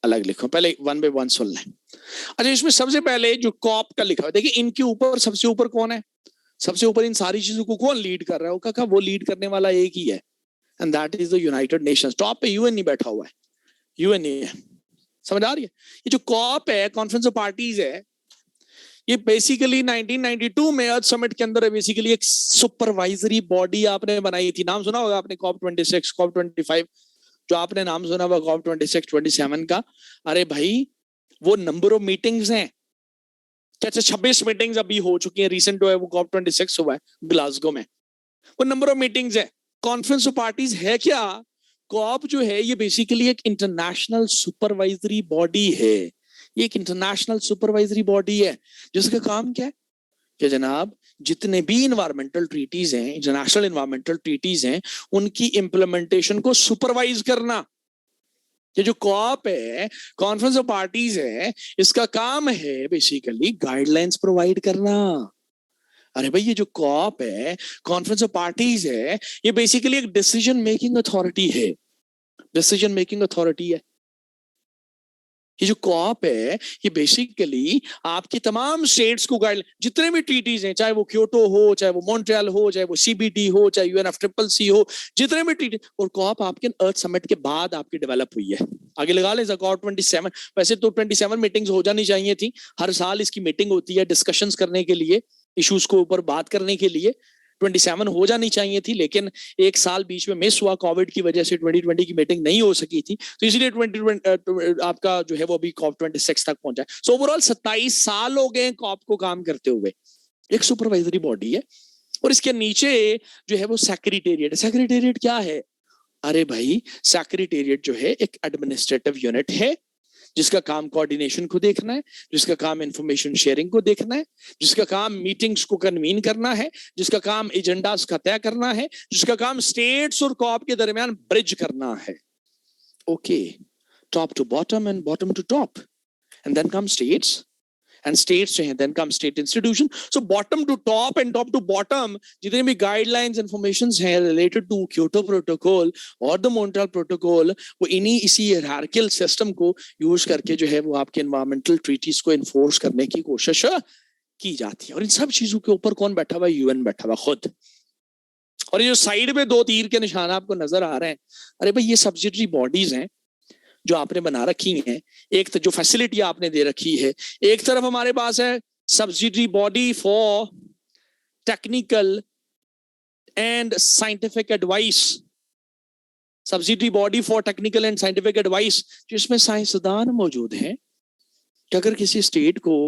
अलग लिखूं. पहले वन बाय वन सुन लें. अच्छा, इसमें सबसे पहले जो कॉप का लिखा है, देखिए इनके ऊपर सबसे ऊपर कौन है, सबसे ऊपर इन सारी चीजों को कौन लीड कर रहा है? वो वो लीड करने वाला एक ही है, and that is the United Nations. Top पे यूएन नहीं बैठा हुआ है, यूएन नहीं है. समझ आ रही है? ये जो कॉप है, कॉन्फ्रेंस ऑफ पार्टीज है, ये बेसिकली 1992 में अर्थ समिट के अंदर बेसिकली एक सुपरवाइजरी बॉडी आपने बनाई थी. नाम सुना होगा आपने, कॉप 26, कॉप 25, जो आपने नाम सुना होगा कॉप 26, 27 का. अरे भाई, वो नंबर ऑफ मीटिंग्स हैं. अच्छा, 26 मीटिंग्स अभी हो चुकी हैं, रिसेंट जो है वो कॉप 26 हुआ है ग्लासगो में. वो नंबर ऑफ मीटिंग्स है. कॉन्फ्रेंस ऑफ पार्टीज है क्या? कॉप जो है ये बेसिकली एक इंटरनेशनल सुपरवाइजरी बॉडी है. ये एक इंटरनेशनल सुपरवाइजरी बॉडी है जिसका काम क्या है कि जनाब जितने भी इन्वायरमेंटल ट्रीटीज हैं, इंटरनेशनल इन्वायरमेंटल ट्रीटीज हैं, उनकी इंप्लीमेंटेशन को सुपरवाइज करना. ये जो कॉप है, कॉन्फ्रेंस ऑफ पार्टीज है, इसका काम है बेसिकली गाइडलाइंस प्रोवाइड करना. अरे भाई, ये जो कॉप है, कॉन्फ्रेंस ऑफ पार्टीज है, ये बेसिकली एक डिसीजन मेकिंग अथॉरिटी है. डिसीजन मेकिंग अथॉरिटी है. ये जो कॉप है, ये बेसिकली आपकी तमाम स्टेट्स को गाइड, जितने भी ट्रीटीज हैं, चाहे वो क्योटो हो, चाहे वो मॉन्ट्रियल हो, चाहे वो सीबीडी हो, चाहे UNFCCC हो, जितने भी ट्रीटी, और कॉप आपके अर्थ समिट के बाद आपकी डेवलप हुई है. आगे लगा ले कॉप 27. वैसे तो 27 मीटिंग्स हो जानी चाहिए थी. हर साल इसकी मीटिंग होती है डिस्कशंस करने के लिए, इश्यूज को ऊपर बात करने के लिए. 27 हो जानी चाहिए थी, लेकिन एक साल बीच में मिस हुआ कोविड की वजह से, 2020 की मीटिंग नहीं हो सकी थी, तो इसलिए 2020 आपका जो है वो अभी कॉप 26 तक पहुंचा. सो ओवरऑल 27 साल हो गए कॉप को काम करते हुए. एक सुपरवाइजरी बॉडी है. और इसके नीचे जो है वो सेक्रेटेरिएट. सेक्रेटेरिएट क्या है? अरे भाई, सेक्रेटेरिएट जो है एक एडमिनिस्ट्रेटिव यूनिट है जिसका काम कोऑर्डिनेशन को देखना है, जिसका काम इंफॉर्मेशन शेयरिंग को देखना है, जिसका काम मीटिंग्स को कन्वीन करना है, जिसका काम एजेंडास का तय करना है, जिसका काम स्टेट्स और कॉप के दरमियान ब्रिज करना है. Okay, top to bottom and bottom to top, and then come states, and states जो है then come state institution. So bottom to top and top to bottom जितने भी गाइडलाइंस इंफॉर्मेशंस हैं रिलेटेड टू क्योटो प्रोटोकॉल और द मॉन्ट्रियल प्रोटोकॉल, वो इसी हायरार्कियल सिस्टम को यूज करके जो है वो आपके एनवायरमेंटल ट्रीटीज को इन्फोर्स करने की कोशिश की जाती है. और इन सब चीजों के ऊपर कौन बैठा हुआ है? यूएन बैठा हुआ खुद. और ये जो साइड में 2 तीर के निशान आपको नजर आ रहे हैं, अरे भाई, ये सब्सिडरी बॉडीज हैं जो आपने बना रखी हैं. एक तो जो फैसिलिटी आपने दे रखी है, एक तरफ हमारे पास है subsidiary body for technical and scientific advice. Subsidiary body for technical and scientific advice, जिसमें साइंसदान मौजूद हैं कि अगर किसी स्टेट को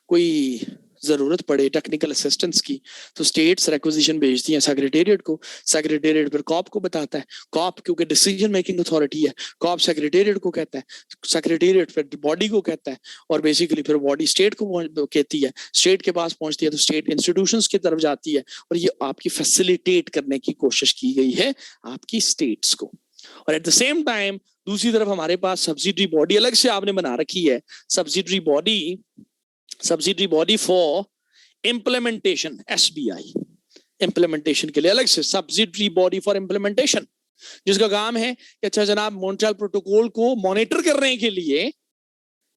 कोई जरूरत पड़े टेक्निकल असिस्टेंस की, तो स्टेट्स रिक्विजिशन भेजती हैं सेक्रेटेरिएट को. सेक्रेटेरिएट फिर कॉप को बताता है. कॉप क्योंकि डिसीजन मेकिंग अथॉरिटी है, कॉप सेक्रेटेरिएट को कहता है, सेक्रेटेरिएट फिर बॉडी को कहता है, और बेसिकली फिर बॉडी स्टेट को कहती है. स्टेट के पास पहुंचती है तो स्टेट इंस्टीट्यूशंस की तरफ जाती है, और ये आपकी फैसिलिटेट करने की कोशिश की गई है आपकी स्टेट्स को. और एट द सेम टाइम दूसरी तरफ हमारे पास सब्सिडरी बॉडी अलग से आपने बना रखी है. Subsidiary body for implementation, SBI. Implementation के लिए अलग से सब्सिडरी बॉडी फॉर इम्प्लीमेंटेशन, जिसका काम है कि अच्छा जनाब, मॉन्ट्रियल प्रोटोकॉल को मॉनिटर करने के लिए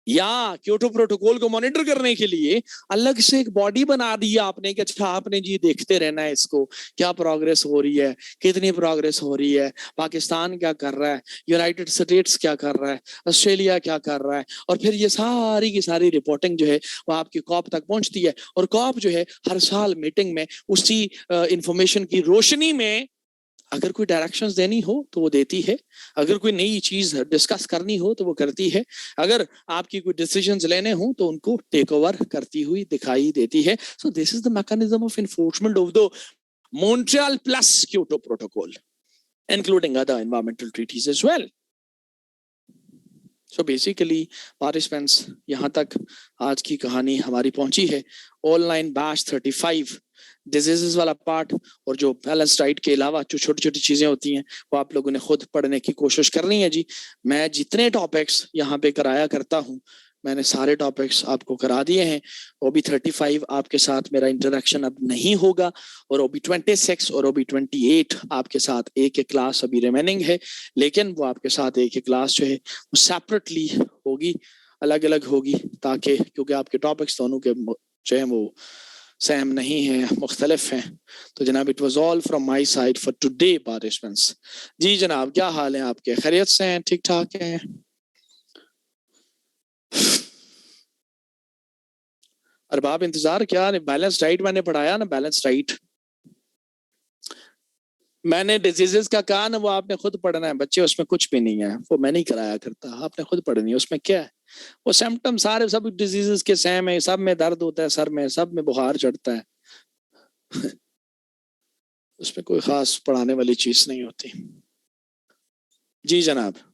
या क्योटो प्रोटोकॉल को मॉनिटर करने के लिए अलग से एक बॉडी बना दी आपने कि अच्छा आपने जी देखते रहना है इसको, क्या प्रोग्रेस हो रही है, कितनी प्रोग्रेस हो रही है, पाकिस्तान क्या कर रहा है, यूनाइटेड स्टेट्स क्या कर रहा है, ऑस्ट्रेलिया क्या कर रहा है. और फिर ये सारी की सारी रिपोर्टिंग जो है वो आपकी कॉप तक पहुंचती है. और कॉप जो है हर साल मीटिंग में उसी इंफॉर्मेशन की रोशनी में अगर कोई डायरेक्शंस देनी हो तो वो देती है, अगर कोई नई चीज डिस्कस करनी हो तो वो करती है, अगर आपकी कोई डिसीजंस लेने हो तो उनको टेक ओवर करती हुई दिखाई देती है. So this is the mechanism of enforcement of the Montreal plus Kyoto Protocol, including other environmental treaties as well. So basically, participants, यहाँ तक आज की कहानी हमारी पहुंची है. ऑनलाइन बैच 35 डिजीजेस वाला पार्ट और जो बैलेंस डाइट के अलावा जो छोटी छोटी चीजें होती हैं वो आप लोगों ने खुद पढ़ने की कोशिश करनी है जी. मैं जितने टॉपिक्स यहाँ पे कराया करता हूँ मैंने सारे टॉपिक्स आपको करा दिए हैं. ओबी 35 आपके साथ मेरा इंटरेक्शन अब नहीं होगा और ओबी 26 और ओबी 28 आपके साथ एक क्लास अभी रिमेनिंग है, लेकिन वो आपके साथ एक क्लास जो है वो सेपरेटली होगी, अलग अलग होगी, ताकि क्योंकि आपके टॉपिक्स दोनों के जो है वो सेम नहीं है, मुख्तलिफ हैं. तो जनाब it was all from my side for today participants. जी जनाब, क्या हाल है आपके? खैरियत से हैं? ठीक ठाक हैं? अरबाब इंतजार क्या? बैलेंस डाइट मैंने पढ़ाया ना, बैलेंस डाइट मैंने डिजीजेस का कहा ना, वो आपने खुद पढ़ना है बच्चे, उसमें कुछ भी नहीं है, वो मैं नहीं कराया करता, आपने खुद पढ़नी है. उसमें क्या है, वो सिम्टम सारे सब डिजीजेस के सेम है, सब में दर्द होता है, सर में, सब में बुखार चढ़ता है. उसमें कोई खास पढ़ाने वाली चीज नहीं होती. जी जनाब.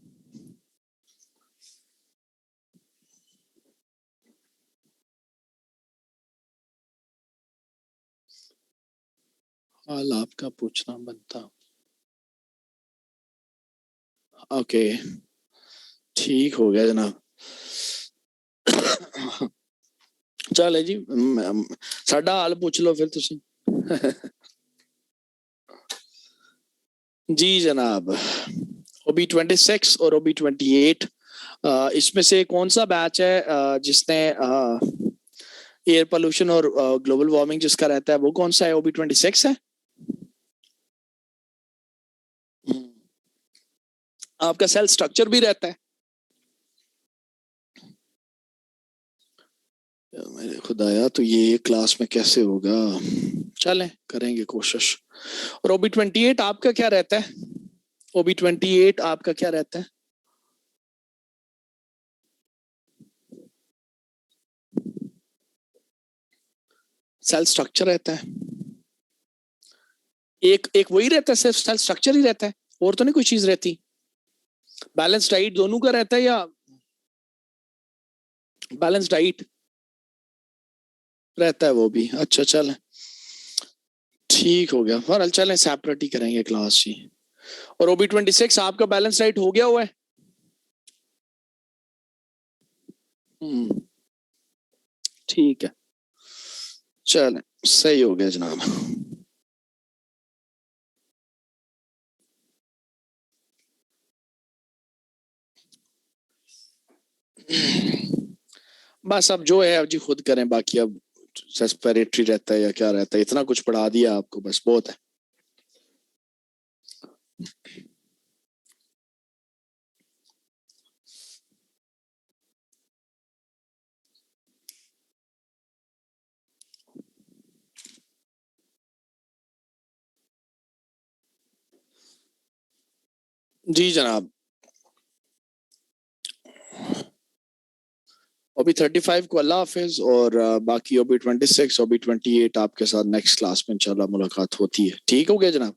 हाल आपका पूछना बनता. ओके, ठीक हो गया जनाब. चल जी, साडा हाल पूछ लो फिर तुसी. जी जनाब, ओबी 26 और ओबी 28 इसमें से कौन सा बैच है जिसने एयर पोल्यूशन और ग्लोबल वार्मिंग जिसका रहता है वो कौन सा है? ओबी 26 है. आपका सेल स्ट्रक्चर भी रहता है. मेरे खुदाया, तो ये क्लास में कैसे होगा? चलें, करेंगे कोशिश. और ओबी 28 आपका क्या रहता है? ओबी 28 आपका क्या रहता है? सेल स्ट्रक्चर रहता है. एक एक वही रहता है, सिर्फ सेल स्ट्रक्चर ही रहता है, और तो नहीं कोई चीज रहती? बैलेंस डाइट दोनों का रहता है या बैलेंस डाइट रहता है वो भी? अच्छा चलें, ठीक हो गया. और चलें सेपरेट ही करेंगे क्लास जी. और ओबी 26 आपका बैलेंस डाइट हो गया हुआ है? ठीक है, चलें, सही हो गया जनाब. बस अब जो है अब जी खुद करें, बाकी अब रेस्पिरेटरी रहता है या क्या रहता है, इतना कुछ पढ़ा दिया आपको, बस बहुत है. जी जनाब, ओबी 35 को अल्लाह हाफिज, और बाकी ओबी 26 ओबी 28 आपके साथ नेक्स्ट क्लास में इंशाल्लाह मुलाकात होती है. ठीक हो गया जनाब.